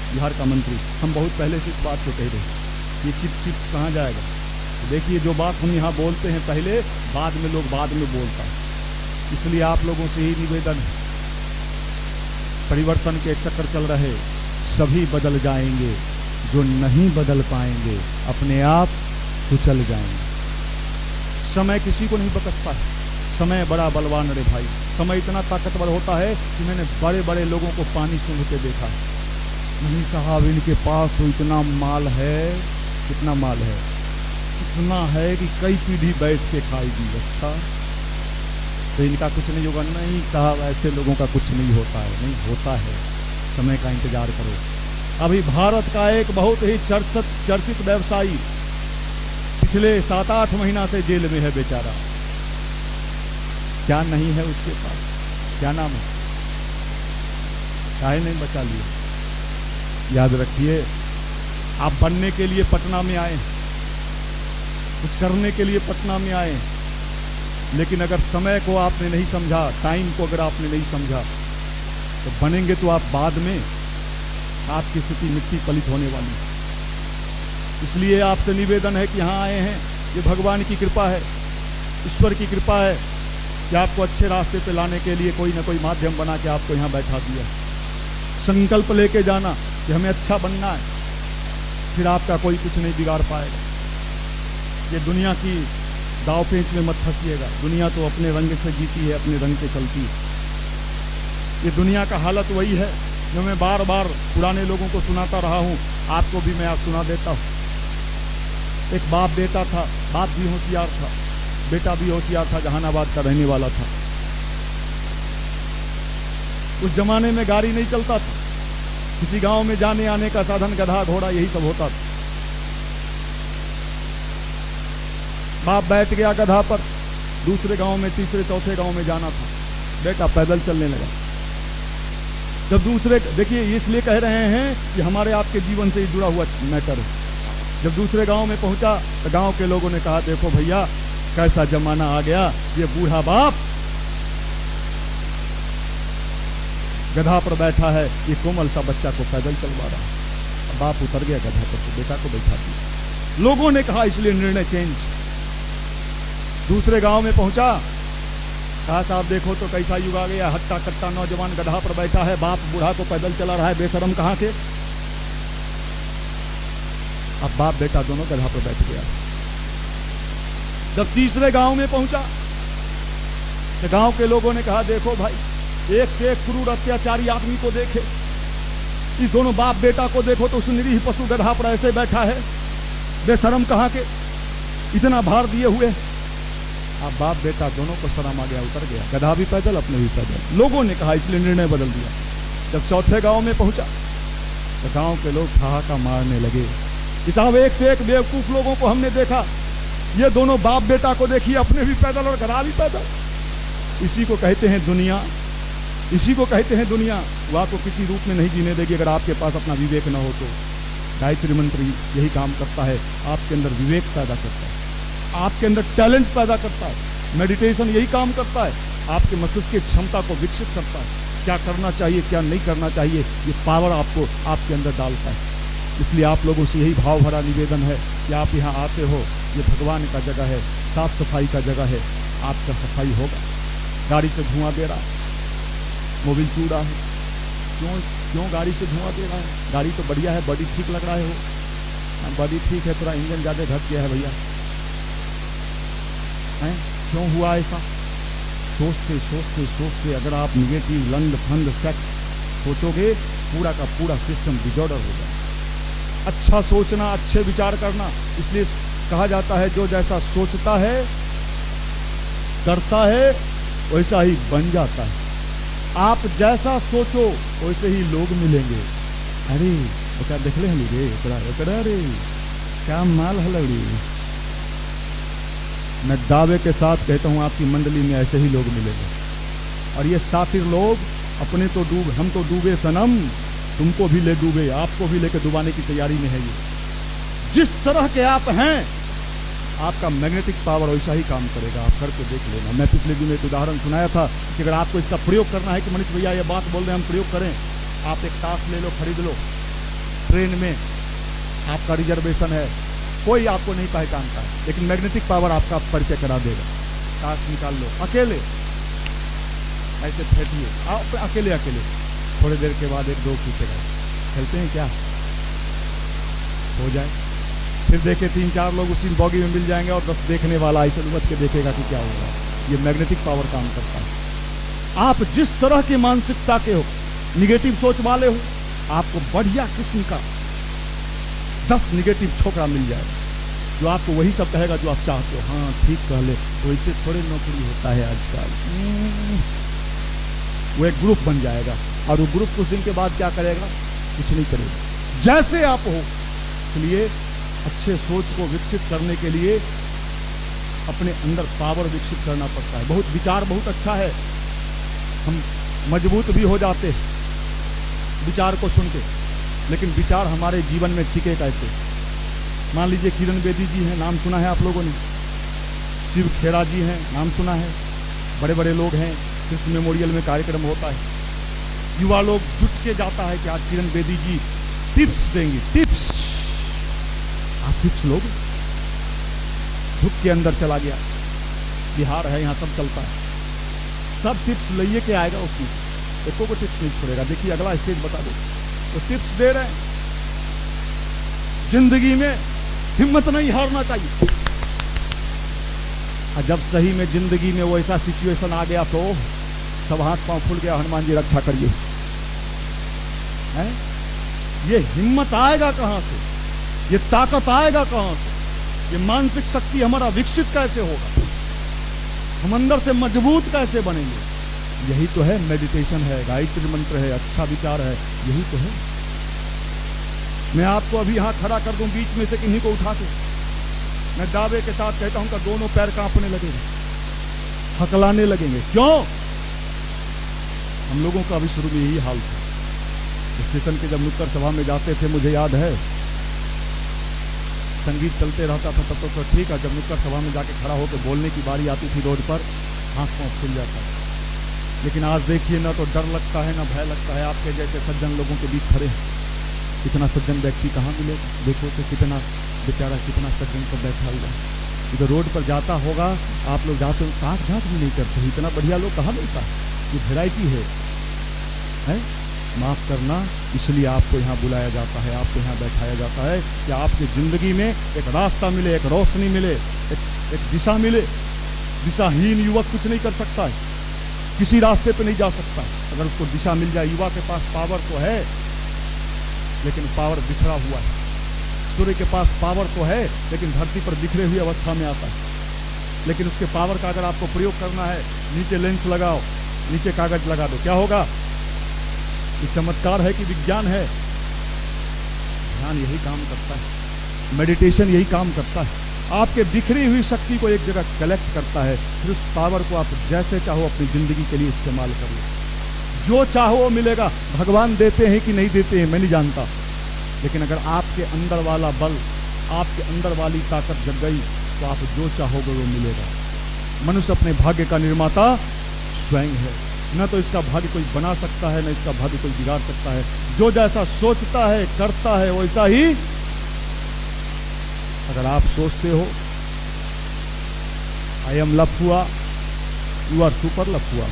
बिहार का मंत्री। हम बहुत पहले से इस बात को कह रहे, ये चिप कहाँ जाएगा। तो देखिए जो बात हम यहाँ बोलते हैं पहले, बाद में लोग बाद में बोलता है। इसलिए आप लोगों से ही निवेदन है, परिवर्तन के चक्र चल रहे, सभी बदल जाएंगे, जो नहीं बदल पाएंगे अपने आप कुचल जाएंगे। समय किसी को नहीं बकसता है, समय बड़ा बलवान रे भाई। समय इतना ताकतवर होता है कि मैंने बड़े बड़े लोगों को पानी सूंघते देखा है। नहीं साहब इनके पास तो इतना माल है, कितना माल है, इतना है कि कई पीढ़ी बैठ के खाएगी। अच्छा तो इनका कुछ नहीं होगा। नहीं साहब ऐसे लोगों का कुछ नहीं होता है, नहीं होता है। समय का इंतजार करो। अभी भारत का एक बहुत ही चर्चित व्यवसायी पिछले 7-8 महीना से जेल में है बेचारा। क्या नहीं है उसके पास, क्या नाम है, काहे नहीं बचा लिया। याद रखिए, आप बनने के लिए पटना में आए, कुछ करने के लिए पटना में आए, लेकिन अगर समय को आपने नहीं समझा, टाइम को अगर आपने नहीं समझा, तो बनेंगे तो आप बाद में, आपकी स्थिति मिट्टी पलित होने वाली। इसलिए आपसे निवेदन है कि यहाँ आए हैं, ये भगवान की कृपा है, ईश्वर की कृपा है कि आपको अच्छे रास्ते पे लाने के लिए कोई ना कोई माध्यम बना के आपको यहाँ बैठा दिया। संकल्प लेके जाना कि हमें अच्छा बनना है, फिर आपका कोई कुछ नहीं बिगाड़ पाएगा। ये दुनिया की दाव पेंच में मत फंसिएगा। दुनिया तो अपने रंग से जीती है, अपने रंग से चलती है। ये दुनिया का हालत वही है जो मैं बार बार पुराने लोगों को सुनाता रहा हूँ, आपको भी मैं आप सुना देता हूँ। एक बाप बेटा था, बाप भी होशियार था, बेटा भी होशियार था, जहानाबाद का रहने वाला था। उस जमाने में गाड़ी नहीं चलता था, किसी गांव में जाने आने का साधन गधा घोड़ा यही सब होता था। बाप बैठ गया गधा पर, दूसरे गांव में, तीसरे चौथे गांव में जाना था, बेटा पैदल चलने लगा। जब दूसरे, देखिए इसलिए कह रहे हैं कि हमारे आपके जीवन से ही जुड़ा हुआ मैटर है। जब दूसरे गांव में पहुंचा तो गांव के लोगों ने कहा, देखो भैया कैसा जमाना आ गया, ये बूढ़ा बाप गधा पर बैठा है, ये कोमल सा बच्चा को पैदल चलवा रहा है। बाप उतर गया गधा पर, तो बेटा को बैठा दिया। लोगों ने कहा इसलिए निर्णय चेंज। दूसरे गांव में पहुंचा, कहा साहब देखो तो कैसा युग आ गया, हट्टा कट्टा नौजवान गधा पर बैठा है, बाप बूढ़ा को पैदल चला रहा है, बेशरम कहां के। अब बाप बेटा दोनों गधा पर बैठ गया। जब तीसरे गांव में पहुंचा तो गांव के लोगों ने कहा, देखो भाई एक से एक क्रूर अत्याचारी आदमी को देखे, इस दोनों बाप बेटा को देखो तो उस निरीह पशु गधा पर ऐसे बैठा है, बेशरम कहां के, इतना भार दिए हुए। अब बाप बेटा दोनों को शर्म आ गया, उतर गया, गधा भी पैदल, अपने भी पैदल। लोगों ने कहा इसलिए निर्णय बदल दिया। जब चौथे गांव में पहुंचा तो गांव के लोग ठहाका मारने लगे कि साहब एक से एक बेवकूफ लोगों को हमने देखा, ये दोनों बाप बेटा को देखिए, अपने भी पैदल और गधा भी पैदल। इसी को कहते हैं दुनिया, इसी को कहते हैं दुनिया। वह आपको किसी रूप में नहीं जीने देगी अगर आपके पास अपना विवेक न हो तो। गायत्री मंत्र यही काम करता है, आपके अंदर विवेक पैदा करता है, आपके अंदर टैलेंट पैदा करता है। मेडिटेशन यही काम करता है, आपके मस्तिष्क की क्षमता को विकसित करता है। क्या करना चाहिए क्या नहीं करना चाहिए, ये पावर आपको आपके अंदर डालता है। इसलिए आप लोगों से यही भाव भरा निवेदन है कि आप यहाँ आते हो, ये भगवान का जगह है, साफ सफाई का जगह है, आपका सफाई होगा। गाड़ी से धुआं दे रहा है, मोबिल चू रहा है, क्यों गाड़ी से धुआं दे रहा है? गाड़ी तो बढ़िया है, बॉडी ठीक लग रहा है, वो बॉडी ठीक है, थोड़ा इंजन ज्यादा घट गया है भैया, हैं? क्यों हुआ ऐसा? सोचते सोचते सोचते अगर आप निगेटिव लंड फंड सेक्स सोचोगे, पूरा का पूरा सिस्टम डिजॉर्डर हो जाए। अच्छा सोचना, अच्छे विचार करना, इसलिए कहा जाता है जो जैसा सोचता है करता है वैसा ही बन जाता है। आप जैसा सोचो वैसे ही लोग मिलेंगे। अरे बेटा देख ले रे, एकड़ा रे क्या माल हलड़ी। मैं दावे के साथ कहता हूं आपकी मंडली में ऐसे ही लोग मिलेंगे। और ये सातिर लोग अपने तो डूब, हम तो डूबे सनम, तुमको भी ले डूबे, आपको भी लेकर डुबाने की तैयारी में है ये। जिस तरह के आप हैं, आपका मैग्नेटिक पावर वैसा ही काम करेगा, आप करके देख लेना। मैं पिछले दिन एक उदाहरण सुनाया था कि अगर आपको इसका प्रयोग करना है कि मनीष भैया ये बात बोल रहे हैं हम प्रयोग करें, आप एक टास्क ले लो, खरीद लो, ट्रेन में आपका रिजर्वेशन है, कोई आपको नहीं पहचानता है, लेकिन मैग्नेटिक पावर आपका परिचय करा देगा। टास्क निकाल लो, अकेले ऐसे फेंकिए, आप अकेले अकेले, थोड़ी देर के बाद एक दो पूछेगा खेलते हैं क्या, हो जाए, फिर देखे 3-4 लोग उसी बॉगी में मिल जाएंगे और 10 देखने वाला ऐसे उमट के देखेगा कि क्या होगा। ये मैग्नेटिक पावर काम करता है। आप जिस तरह की मानसिकता के हो, निगेटिव सोच वाले हो, आपको बढ़िया किस्म का 10 निगेटिव छोकरा मिल जाएगा जो आपको वही सब कहेगा जो आप चाहते हो। हाँ ठीक कह ले, तो इससे थोड़े नौकरी होता है आजकल। वो एक ग्रुप बन जाएगा और वो ग्रुप कुछ दिन के बाद क्या करेगा, कुछ नहीं करेगा, जैसे आप हो। इसलिए अच्छे सोच को विकसित करने के लिए अपने अंदर पावर विकसित करना पड़ता है। बहुत विचार बहुत अच्छा है, हम मजबूत भी हो जाते हैं विचार को सुन के, लेकिन विचार हमारे जीवन में टिके कैसे। मान लीजिए किरण बेदी जी हैं, नाम सुना है आप लोगों ने, शिव खेरा जी हैं, नाम सुना है, बड़े बड़े लोग हैं, कृष्ण मेमोरियल में कार्यक्रम होता है, युवा लोग जुट के जाता है कि आज किरण बेदी जी टिप्स देंगी, टिप्स। आप टिप्स लोग, झुक के अंदर चला गया, बिहार है यहाँ सब चलता है, सब टिप्स लिए के आएगा उसमें से, एको को टिप्स नहीं छोड़ेगा। देखिए अगला स्टेज बता दो, तो टिप्स दे रहे हैं। जिंदगी में हिम्मत नहीं हारना चाहिए। और जब सही में जिंदगी में वो ऐसा सिचुएशन आ गया तो सब हाथ पांव फूल गया, हनुमान जी रक्षा करिए। ये हिम्मत आएगा कहां से, ये ताकत आएगा कहां से, ये मानसिक शक्ति हमारा विकसित कैसे होगा, हम अंदर से मजबूत कैसे बनेंगे? यही तो है मेडिटेशन है, गायत्री मंत्र है, अच्छा विचार है, यही तो है। मैं आपको अभी यहां खड़ा कर दूं बीच में से किन्हीं को उठा के, मैं दावे के साथ कहता हूं कि दोनों पैर कांपने लगेंगे, हकलाने लगेंगे। क्यों? हम लोगों का अभी शुरू में यही हाल था। स्टेशन के जब नुक्कड़ सभा में जाते थे, मुझे याद है संगीत चलते रहता था तब तो ठीक है, जब नुक्कड़ सभा में जाके खड़ा होकर बोलने की बारी आती थी रोड पर, हाथ पांव खुल जाता था। लेकिन आज देखिए, ना तो डर लगता है ना भय लगता है। आपके जैसे सज्जन लोगों के बीच खड़े, इतना सज्जन व्यक्ति कहाँ मिलेगा? देखो तो कितना बेचारा, कितना सज्जन पर बैठा हुआ, इधर रोड पर जाता होगा, आप लोग जाते हो काट घाट भी नहीं करते, इतना बढ़िया लोग कहाँ मिलता है? ये वैरायटी है? माफ करना, इसलिए आपको यहाँ बुलाया जाता है, आपको यहाँ बैठाया जाता है कि आपकी जिंदगी में एक रास्ता मिले, एक रोशनी मिले, एक दिशा मिले। दिशाहीन युवक कुछ नहीं कर सकता है, किसी रास्ते पे नहीं जा सकता। अगर उसको दिशा मिल जाए, युवा के पास पावर तो है लेकिन पावर बिखरा हुआ है। सूर्य के पास पावर तो है लेकिन धरती पर बिखरे हुई अवस्था में आता है। लेकिन उसके पावर का अगर आपको प्रयोग करना है, नीचे लेंस लगाओ, नीचे कागज लगा दो, क्या होगा? ये चमत्कार है कि विज्ञान है? ध्यान यही काम करता है, मेडिटेशन यही काम करता है, आपके बिखरी हुई शक्ति को एक जगह कलेक्ट करता है, फिर उस पावर को आप जैसे चाहो अपनी जिंदगी के लिए इस्तेमाल करिए। जो चाहो वो मिलेगा। भगवान देते हैं कि नहीं देते हैं मैं नहीं जानता, लेकिन अगर आपके अंदर वाला बल, आपके अंदर वाली ताकत जग गई तो आप जो चाहोगे वो मिलेगा। मनुष्य अपने भाग्य का निर्माता स्वयं है। न तो इसका भाग्य कोई बना सकता है, न इसका भाग्य कोई बिगाड़ सकता है। जो जैसा सोचता है करता है वैसा ही। अगर आप सोचते हो आई एम लफुआ, यू आर सुपर लफुआ,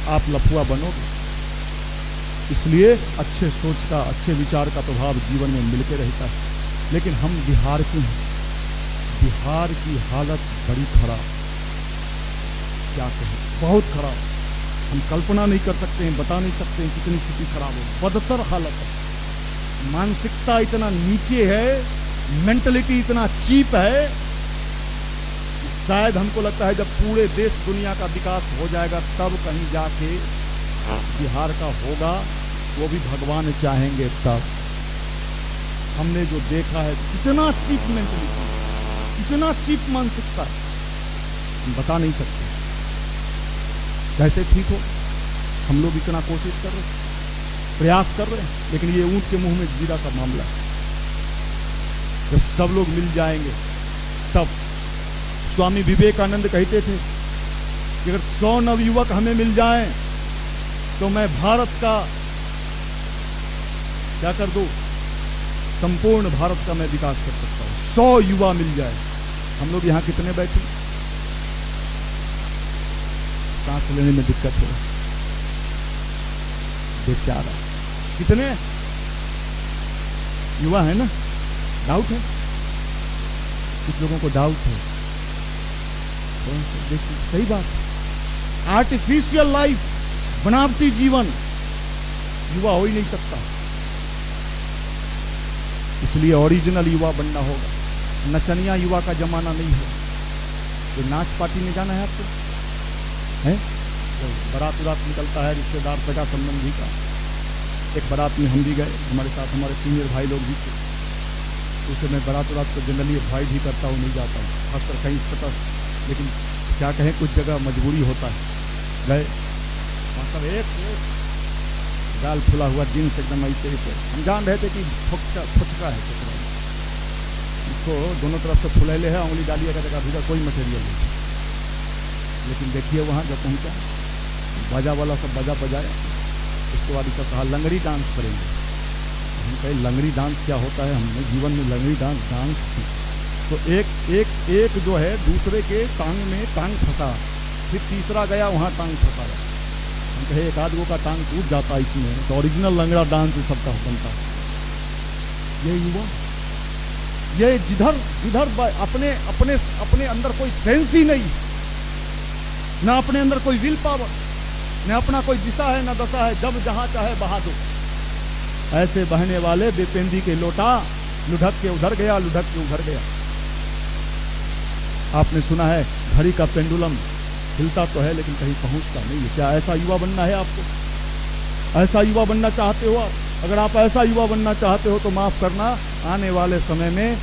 आप लफुआ बनोगे। इसलिए अच्छे सोच का, अच्छे विचार का प्रभाव जीवन में मिलके रहता है। लेकिन हम बिहार के हैं, बिहार की हालत बड़ी खराब, क्या कहें, बहुत खराब। हम कल्पना नहीं कर सकते हैं, बता नहीं सकते हैं कितनी स्थिति खराब है। बदतर हालत है, मानसिकता इतना नीचे है, मेंटलिटी इतना चीप है। शायद हमको लगता है जब पूरे देश दुनिया का विकास हो जाएगा तब कहीं जाके बिहार का होगा, वो भी भगवान चाहेंगे तब। हमने जो देखा है कितना चीप मेंटलिटी, कितना चीप मानसिकता, हम बता नहीं सकते कैसे ठीक हो। हम लोग इतना कोशिश कर रहे हैं, प्रयास कर रहे हैं, लेकिन ये ऊंट के मुंह में जीरा का मामला है। जब सब लोग मिल जाएंगे तब। स्वामी विवेकानंद कहते थे कि अगर 100 नवयुवक हमें मिल जाएं तो मैं भारत का क्या कर दूं, संपूर्ण भारत का मैं विकास कर सकता हूं। 100 युवा मिल जाए। हम लोग यहां कितने बैठे, सांस लेने में दिक्कत हो, बेचारा। कितने युवा है ना, डाउट है, कुछ लोगों को डाउट है। देखिए सही बात, आर्टिफिशियल लाइफ, बनावटी जीवन युवा हो ही नहीं सकता। इसलिए ओरिजिनल युवा बनना होगा। नचनिया युवा का जमाना नहीं है। तो नाच पार्टी में जाना है आपको, है तो बारात उरात निकलता है, रिश्तेदार सगा संबंधी का। एक बारात में हम भी गए, हमारे साथ हमारे सीनियर भाई लोग भी थे। उसे मैं बारात उरात को जनरली अवॉइड ही करता हूँ, नहीं जाता हूँ, खासकर कहीं सतर्क। लेकिन क्या कहें, कुछ जगह मजबूरी होता है, गए। मतलब एक गाल फुला हुआ जींस एकदम ऐसे ही, हम जान रहे थे कि फुचका है, इसको दोनों तरफ से फुलैले है, उंगली डालिएगा जगह भीतर कोई मटेरियल नहीं। लेकिन देखिए वहाँ जब पहुँचा, बाजा वाला सब बाजा बजाया। उसके बाद इसका कहा लंगड़ी डांस करेंगे। हम कहे लंगड़ी डांस क्या होता है, हमने जीवन में लंगड़ी डांस तो एक जो है दूसरे के टांग में टांग फंसा, फिर तीसरा गया वहाँ टांग फंसा रहा। हम कहे एक आदमी का टांग टूट जाता इसमें, तो ओरिजिनल लंगड़ा डांस सबका बनता। ये युवा, ये जिधर अपने अपने अपने अंदर कोई सेंस ही नहीं, ना अपने अंदर कोई विल पावर, न अपना कोई दिशा है न दशा है, जब जहां चाहे बहा दो। ऐसे बहने वाले बेपेंदी के लोटा, लुढ़क के उधर गया, लुढ़क के उधर गया। आपने सुना है घड़ी का पेंडुलम हिलता तो है लेकिन कहीं पहुंचता नहीं है। क्या ऐसा युवा बनना है आपको? ऐसा युवा बनना चाहते हो आप? अगर आप ऐसा युवा बनना चाहते हो तो माफ करना, आने वाले समय में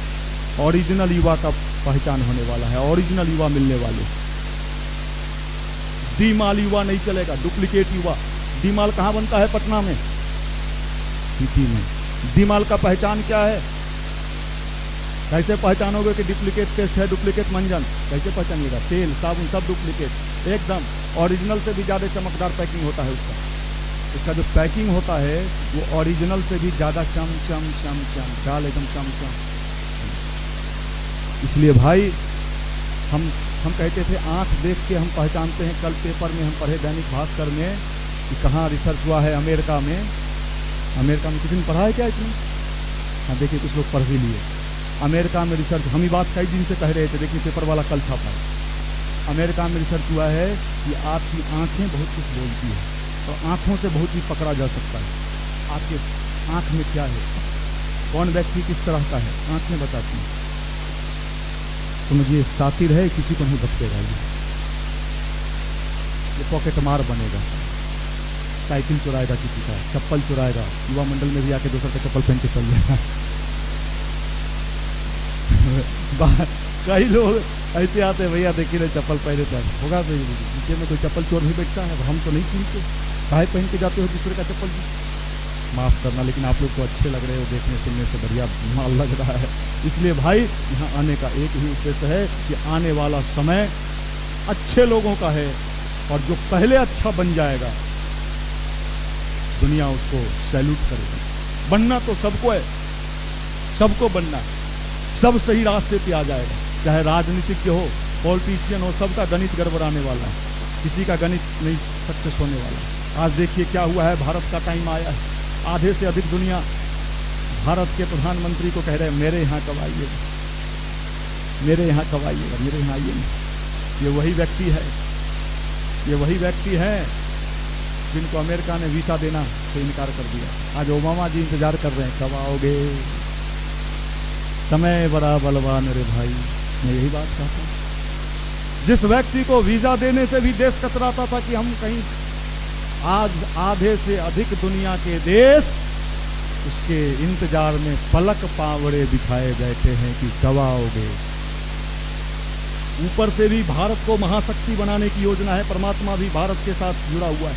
ओरिजिनल युवा का पहचान होने वाला है, ओरिजिनल युवा मिलने वाले। डीमाल युवा नहीं चलेगा, डुप्लीकेट युवा। डीमाल कहाँ बनता है? पटना में, सिटी में। डीमाल का पहचान क्या है? कैसे पहचानोगे कि डुप्लीकेट टेस्ट है, डुप्लीकेट मंजन? कैसे पहचानिएगा? तेल साबुन सब डुप्लीकेट। एकदम ओरिजिनल से भी ज़्यादा चमकदार पैकिंग होता है उसका। इसका जो पैकिंग होता है वो ओरिजिनल से भी ज़्यादा चम चम चम चम, डाल एकदम चम चम। इसलिए भाई हम कहते थे आंख देख के हम पहचानते हैं। कल पेपर में हम पढ़े दैनिक भास्कर में कि कहाँ रिसर्च हुआ है, अमेरिका में। अमेरिका में किसी ने पढ़ा है क्या इसमें? हाँ देखिए, कुछ लोग पढ़ भी लिए। अमेरिका में रिसर्च, हम ही बात कई दिन से कह रहे थे, देखिए पेपर वाला कल छापा है। अमेरिका में रिसर्च हुआ है कि आपकी आंखें बहुत कुछ बोलती है, तो आंखों से बहुत ही पकड़ा जा सकता है। आपके आंख में क्या है, कौन व्यक्ति किस तरह का है, आंखें बताती हैं। तो मुझे ये सातिर है, किसी को नहीं बख्शेगा। ये पॉकेट मार बनेगा, साइकिल चुराएगा किसी का, चप्पल चुराएगा, युवा मंडल में भी आके दूसरा का चप्पल पहन के चल जाएगा। कई लोग ऐसे आते हैं, भैया देखिए चप्पल पहने थे, होगा तो नीचे में कोई चप्पल चोर भी बैठता है। हम तो नहीं सुनते, काहे पहन के जाते हो दूसरे का चप्पल? माफ़ करना, लेकिन आप लोग को अच्छे लग रहे हो, देखने सुनने से बढ़िया माल लग रहा है। इसलिए भाई यहाँ आने का एक ही उद्देश्य है कि आने वाला समय अच्छे लोगों का है, और जो पहले अच्छा बन जाएगा दुनिया उसको सैल्यूट करेगी। बनना तो सबको है, सबको बनना है, सब सही रास्ते पे आ जाएगा, चाहे राजनीतिज्ञ हो, पॉलिटिशियन हो, सबका गणित गड़बड़ाने वाला है, किसी का गणित नहीं सक्सेस होने वाला है। आज देखिए क्या हुआ है, भारत का टाइम आया है, आधे से अधिक दुनिया भारत के प्रधानमंत्री को कह रहे हैं मेरे यहाँ कब आइएगा, मेरे यहाँ कब आइएगा, मेरे यहाँ आइए नहीं। ये वही व्यक्ति है, ये वही व्यक्ति है जिनको अमेरिका ने वीसा देना से इनकार कर दिया। आज ओबामा जी इंतजार कर रहे हैं कब आओगे, समय बड़ा बलवान रे भाई। मैं यही बात कहता हूं, जिस व्यक्ति को वीजा देने से भी देश कतराता था कि हम कहीं, आज आधे से अधिक दुनिया के देश उसके इंतजार में पलक पावड़े बिछाए बैठे हैं कि कब आओगे। ऊपर से भी भारत को महाशक्ति बनाने की योजना है, परमात्मा भी भारत के साथ जुड़ा हुआ है,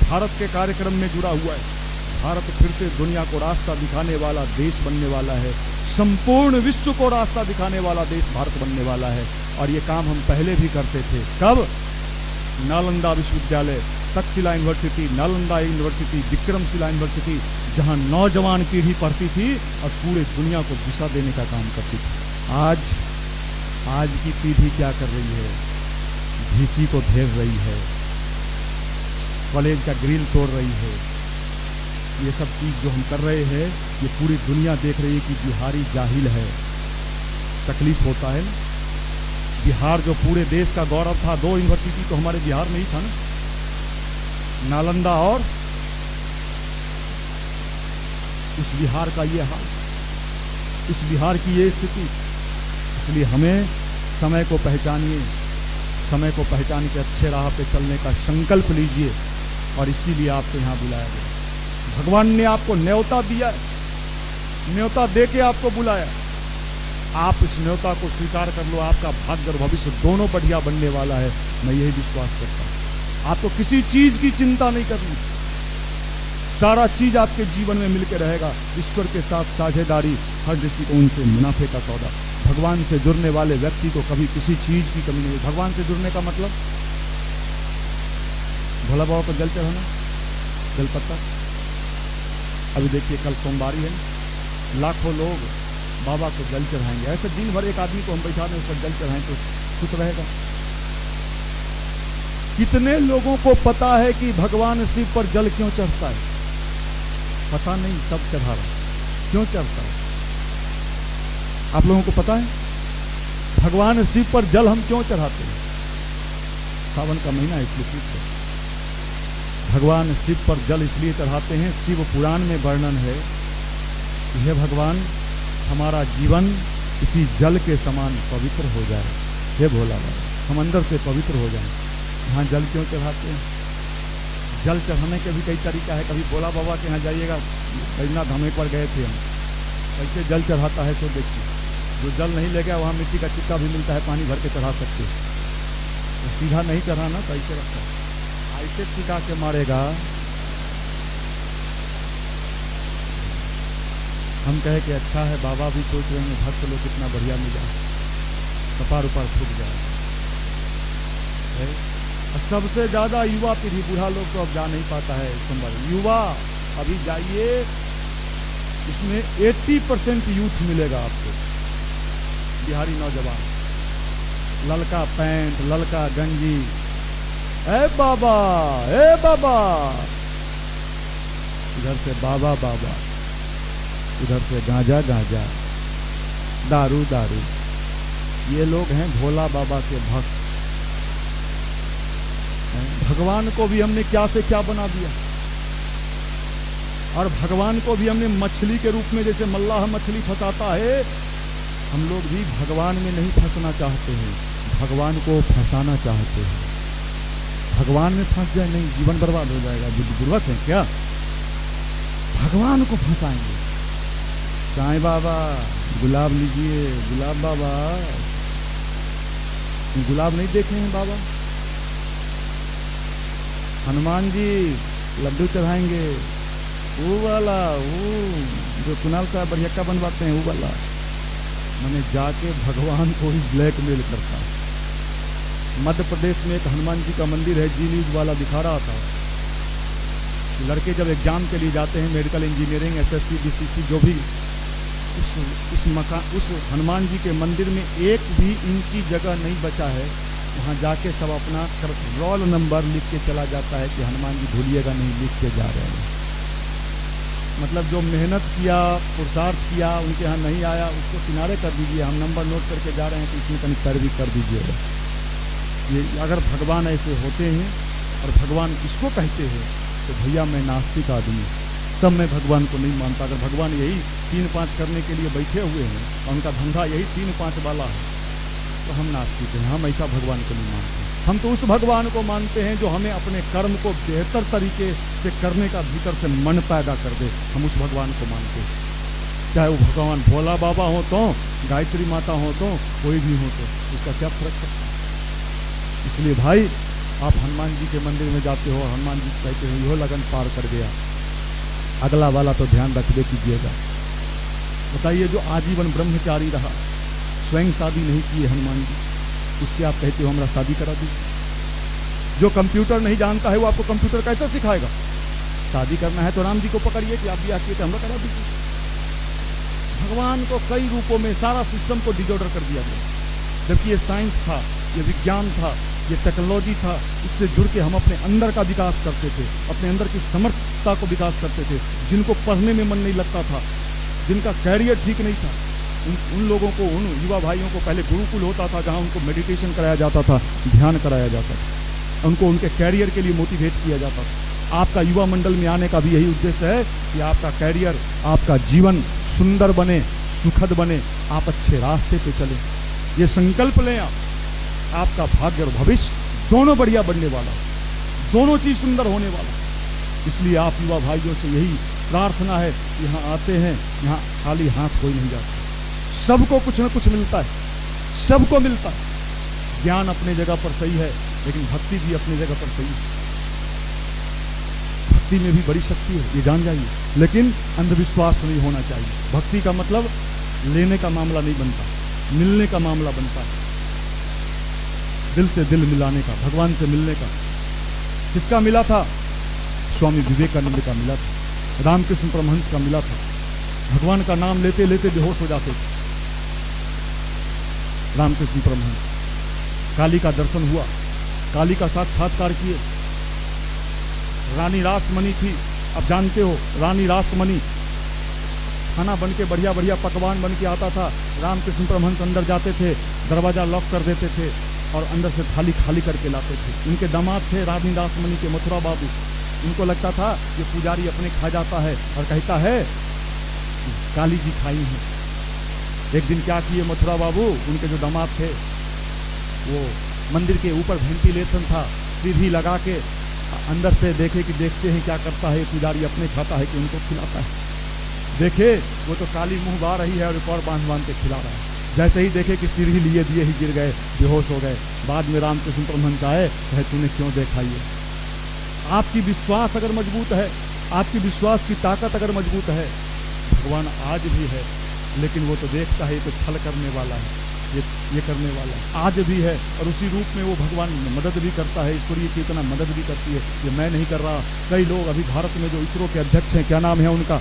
भारत के कार्यक्रम में जुड़ा हुआ है। भारत फिर से दुनिया को रास्ता दिखाने वाला देश बनने वाला है, संपूर्ण विश्व को रास्ता दिखाने वाला देश भारत बनने वाला है। और ये काम हम पहले भी करते थे। कब? नालंदा विश्वविद्यालय, Takshashila university, Nalanda university, Vikramshila university, जहां नौजवान पीढ़ी पढ़ती थी और पूरे दुनिया को दिशा देने का काम करती थी। आज की पीढ़ी क्या कर रही है? भीसी को घेर रही है, कॉलेज का ग्रिल तोड़ रही है। ये सब चीज जो हम कर रहे हैं, ये पूरी दुनिया देख रही है कि बिहारी जाहिल है। तकलीफ होता है ना। बिहार जो पूरे देश का गौरव था, 2 यूनिवर्सिटी तो हमारे बिहार में ही था ना, नालंदा और, उस बिहार का ये हाल, उस बिहार की ये स्थिति। इसलिए हमें समय को पहचानिए, समय को पहचान के अच्छे राह पे चलने का संकल्प लीजिए। और इसीलिए आपको यहाँ बुलाया गया। भगवान ने आपको न्योता दिया है, न्योता दे के आपको बुलाया। आप इस न्योता को स्वीकार कर लो, आपका भाग्य और भविष्य दोनों बढ़िया बनने वाला है। मैं यही विश्वास करता हूँ। आपको किसी चीज की चिंता नहीं करनी, सारा चीज आपके जीवन में मिलकर रहेगा। ईश्वर के साथ साझेदारी, हर दृष्टिकोण से मुनाफे का सौदा। भगवान से जुड़ने वाले व्यक्ति को कभी किसी चीज की कमी नहीं। भगवान से जुड़ने का मतलब भोला बाबा को जल चढ़ाना, जलपत्ता। अभी देखिए कल सोमवारी है, लाखों लोग बाबा को जल चढ़ाएंगे। ऐसे दिन भर एक आदमी को हम बैठा दें, उस पर जल चढ़ाएं तो खुश रहेगा। कितने लोगों को पता है कि भगवान शिव पर जल क्यों चढ़ता है? पता नहीं, सब चढ़ा रहा। क्यों चढ़ता है आप लोगों को पता है? भगवान शिव पर जल हम क्यों चढ़ाते हैं? सावन का महीना है इसलिए पूछते हैं। भगवान शिव पर जल इसलिए चढ़ाते हैं, शिव पुराण में वर्णन है, हे भगवान हमारा जीवन इसी जल के समान पवित्र हो जाए। हे भोला बाबा हम अंदर से पवित्र हो जाएं। यहाँ जल क्यों चढ़ाते हैं? जल चढ़ाने के भी कई तरीका है। कभी भोला बाबा के यहाँ जाइएगा, बैजनाथ धाम एक बार गए थे हम, कैसे जल चढ़ाता है तो देखिए। जो जल नहीं ले गया वहाँ मिट्टी का चिक्का भी मिलता है, पानी भर के चढ़ा सकते। तो सीधा नहीं चढ़ाना तो ऐसे रखता है, ऐसे चिका के मारेगा। हम कहे कि अच्छा है, बाबा भी सोच रहे हैं भक्त लोग कितना बढ़िया मिला, कपार उपार फूट जाए। सबसे ज्यादा युवा पीढ़ी, बूढ़ा लोग तो अब जा नहीं पाता है संभाल। युवा अभी जाइए, इसमें 80% यूथ मिलेगा आपको, बिहारी नौजवान, ललका पैंट, ललका गंजी, ए बाबा, ए बाबा, इधर से बाबा बाबा, उधर से गांजा गांजा, दारू दारू। ये लोग हैं भोला बाबा के भक्त। भगवान को भी हमने क्या से क्या बना दिया, और भगवान को भी हमने मछली के रूप में, जैसे मल्लाह मछली फंसाता है, हम लोग भी भगवान में नहीं फंसना चाहते हैं, भगवान को फंसाना चाहते हैं। भगवान में फंस जाए नहीं, जीवन बर्बाद हो जाएगा। बुर्बक है क्या? भगवान को फंसाएंगे। साईं बाबा गुलाब लीजिए, गुलाब बाबा, गुलाब नहीं देखे हैं बाबा? हनुमान जी लड्डू चढ़ाएंगे, वो वाला, वो जो कुणाल साहब बढ़िया बनवाते हैं, वो वाला। मैंने जाके भगवान को ही ब्लैकमेल करता है। मध्य प्रदेश में एक हनुमान जी का मंदिर है, जी न्यूज वाला दिखा रहा था। लड़के जब एग्जाम के लिए जाते हैं, मेडिकल इंजीनियरिंग, एसएससी, बीसीसी, जो भी, उस हनुमान जी के मंदिर में एक भी इंची जगह नहीं बचा है। वहाँ जाके सब अपना रोल नंबर लिख के चला जाता है कि हनुमान जी भूलिएगा नहीं, लिख के जा रहे हैं। मतलब जो मेहनत किया, पुरुषार्थ किया, उनके यहाँ नहीं आया, उसको किनारे कर दीजिए। हम नंबर नोट करके जा रहे हैं तो इसमें कहीं पैरवी कर दीजिएगा। ये अगर भगवान ऐसे होते हैं और भगवान इसको कहते हैं तो भैया मैं नास्तिक आदमी, तब मैं भगवान को नहीं मानता। अगर भगवान यही 3-5 करने के लिए बैठे हुए हैं और उनका धंधा यही 3-5 वाला है तो हम नास्तिक हैं, हम ऐसा भगवान को नहीं मानते। हम तो उस भगवान को मानते हैं जो हमें अपने कर्म को बेहतर तरीके से करने का भीतर से मन पैदा कर दे। हम उस भगवान को मानते हैं, चाहे वो भगवान भोला बाबा हो तो, गायत्री माता हो तो, कोई भी हो तो, उसका क्या फर्क पड़ता है। इसलिए भाई आप हनुमान जी के मंदिर में जाते हो, हनुमान जी कहते हो यो लगन पार कर गया, अगला वाला तो ध्यान रखबे कीजिएगा। बताइए जो आजीवन ब्रह्मचारी रहा, स्वयं शादी नहीं किए हनुमान जी, उससे आप कहते हो हमारा शादी करा दीजिए। जो कंप्यूटर नहीं जानता है वो आपको कंप्यूटर कैसे सिखाएगा। शादी करना है तो राम जी को पकड़िए कि आप ब्याह किए थे, हमरा करा दीजिए। भगवान को कई रूपों में सारा सिस्टम को डिजॉर्डर कर दिया गया, जबकि ये साइंस था, ये विज्ञान था, ये टेक्नोलॉजी था। इससे जुड़ के हम अपने अंदर का विकास करते थे, अपने अंदर की समर्थता को विकास करते थे। जिनको पढ़ने में मन नहीं लगता था, जिनका कैरियर ठीक नहीं था, उन लोगों को, उन युवा भाइयों को पहले गुरुकुल होता था जहां उनको मेडिटेशन कराया जाता था, ध्यान कराया जाता था, उनको उनके कैरियर के लिए मोटिवेट किया जाता था। आपका युवा मंडल में आने का भी यही उद्देश्य है कि आपका कैरियर, आपका जीवन सुंदर बने, सुखद बने, आप अच्छे रास्ते पे चले। ये संकल्प लें आपका भाग्य और भविष्य दोनों बढ़िया बनने वाला, दोनों चीज सुंदर होने वाला। इसलिए आप युवा भाइयों से यही प्रार्थना है कि यहाँ आते हैं, यहाँ खाली हाथ कोई नहीं जाता, सबको कुछ न कुछ मिलता है, सबको मिलता है। ज्ञान अपने जगह पर सही है, लेकिन भक्ति भी अपनी जगह पर सही है। भक्ति में भी बड़ी शक्ति है, ये जान जाइए, लेकिन अंधविश्वास नहीं होना चाहिए। भक्ति का मतलब लेने का मामला नहीं बनता, मिलने का मामला बनता है, दिल से दिल मिलाने का, भगवान से मिलने का। किसका मिला था? स्वामी विवेकानंद का मिला था, रामकृष्ण परमहंस का मिला था। भगवान का नाम लेते लेते बेहोश हो जाते थे रामकृष्ण परमहंस। काली का दर्शन हुआ, काली का साक्षात्कार किए। रानी रासमणी थी, अब जानते हो रानी रासमणी, खाना बन के बढ़िया बढ़िया पकवान बन के आता था। रामकृष्ण परमहंस अंदर जाते थे, दरवाजा लॉक कर देते थे और अंदर से थाली खाली करके लाते थे। उनके दामाद थे रानी रासमणी के मथुरा बाबू। उनको लगता था ये पुजारी अपने खा जाता है और कहता है काली जी खाई हैं। एक दिन क्या किए मथुरा बाबू, उनके जो दामाद थे, वो मंदिर के ऊपर वेंटिलेशन था, सीढ़ी लगा के अंदर से देखे कि देखते हैं क्या करता है पुजारी, अपने खाता है कि उनको खिलाता है। देखे वो तो काली मुंह बा रही है और एक और बांध बांध के खिला रहा है। जैसे ही देखे कि सीढ़ी लिए दिए ही गिर गए, बेहोश हो गए। बाद में रामकृष्ण परमहंस आए, कहे तूने क्यों देखा ये। आपकी विश्वास अगर मजबूत है, आपकी विश्वास की ताकत अगर मजबूत है, भगवान आज भी है, लेकिन वो तो देखता है ये तो छल करने वाला है, ये करने वाला है, आज भी है। और उसी रूप में वो भगवान मदद भी करता है, ईश्वरीय चेतना मदद भी करती है। ये मैं नहीं कर रहा, कई लोग अभी भारत में जो इसरो के अध्यक्ष हैं, क्या नाम है उनका,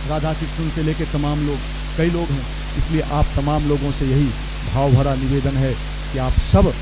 राधा कृष्ण से लेके तमाम लोग, कई लोग हैं। इसलिए आप तमाम लोगों से यही भाव भरा निवेदन है कि आप सब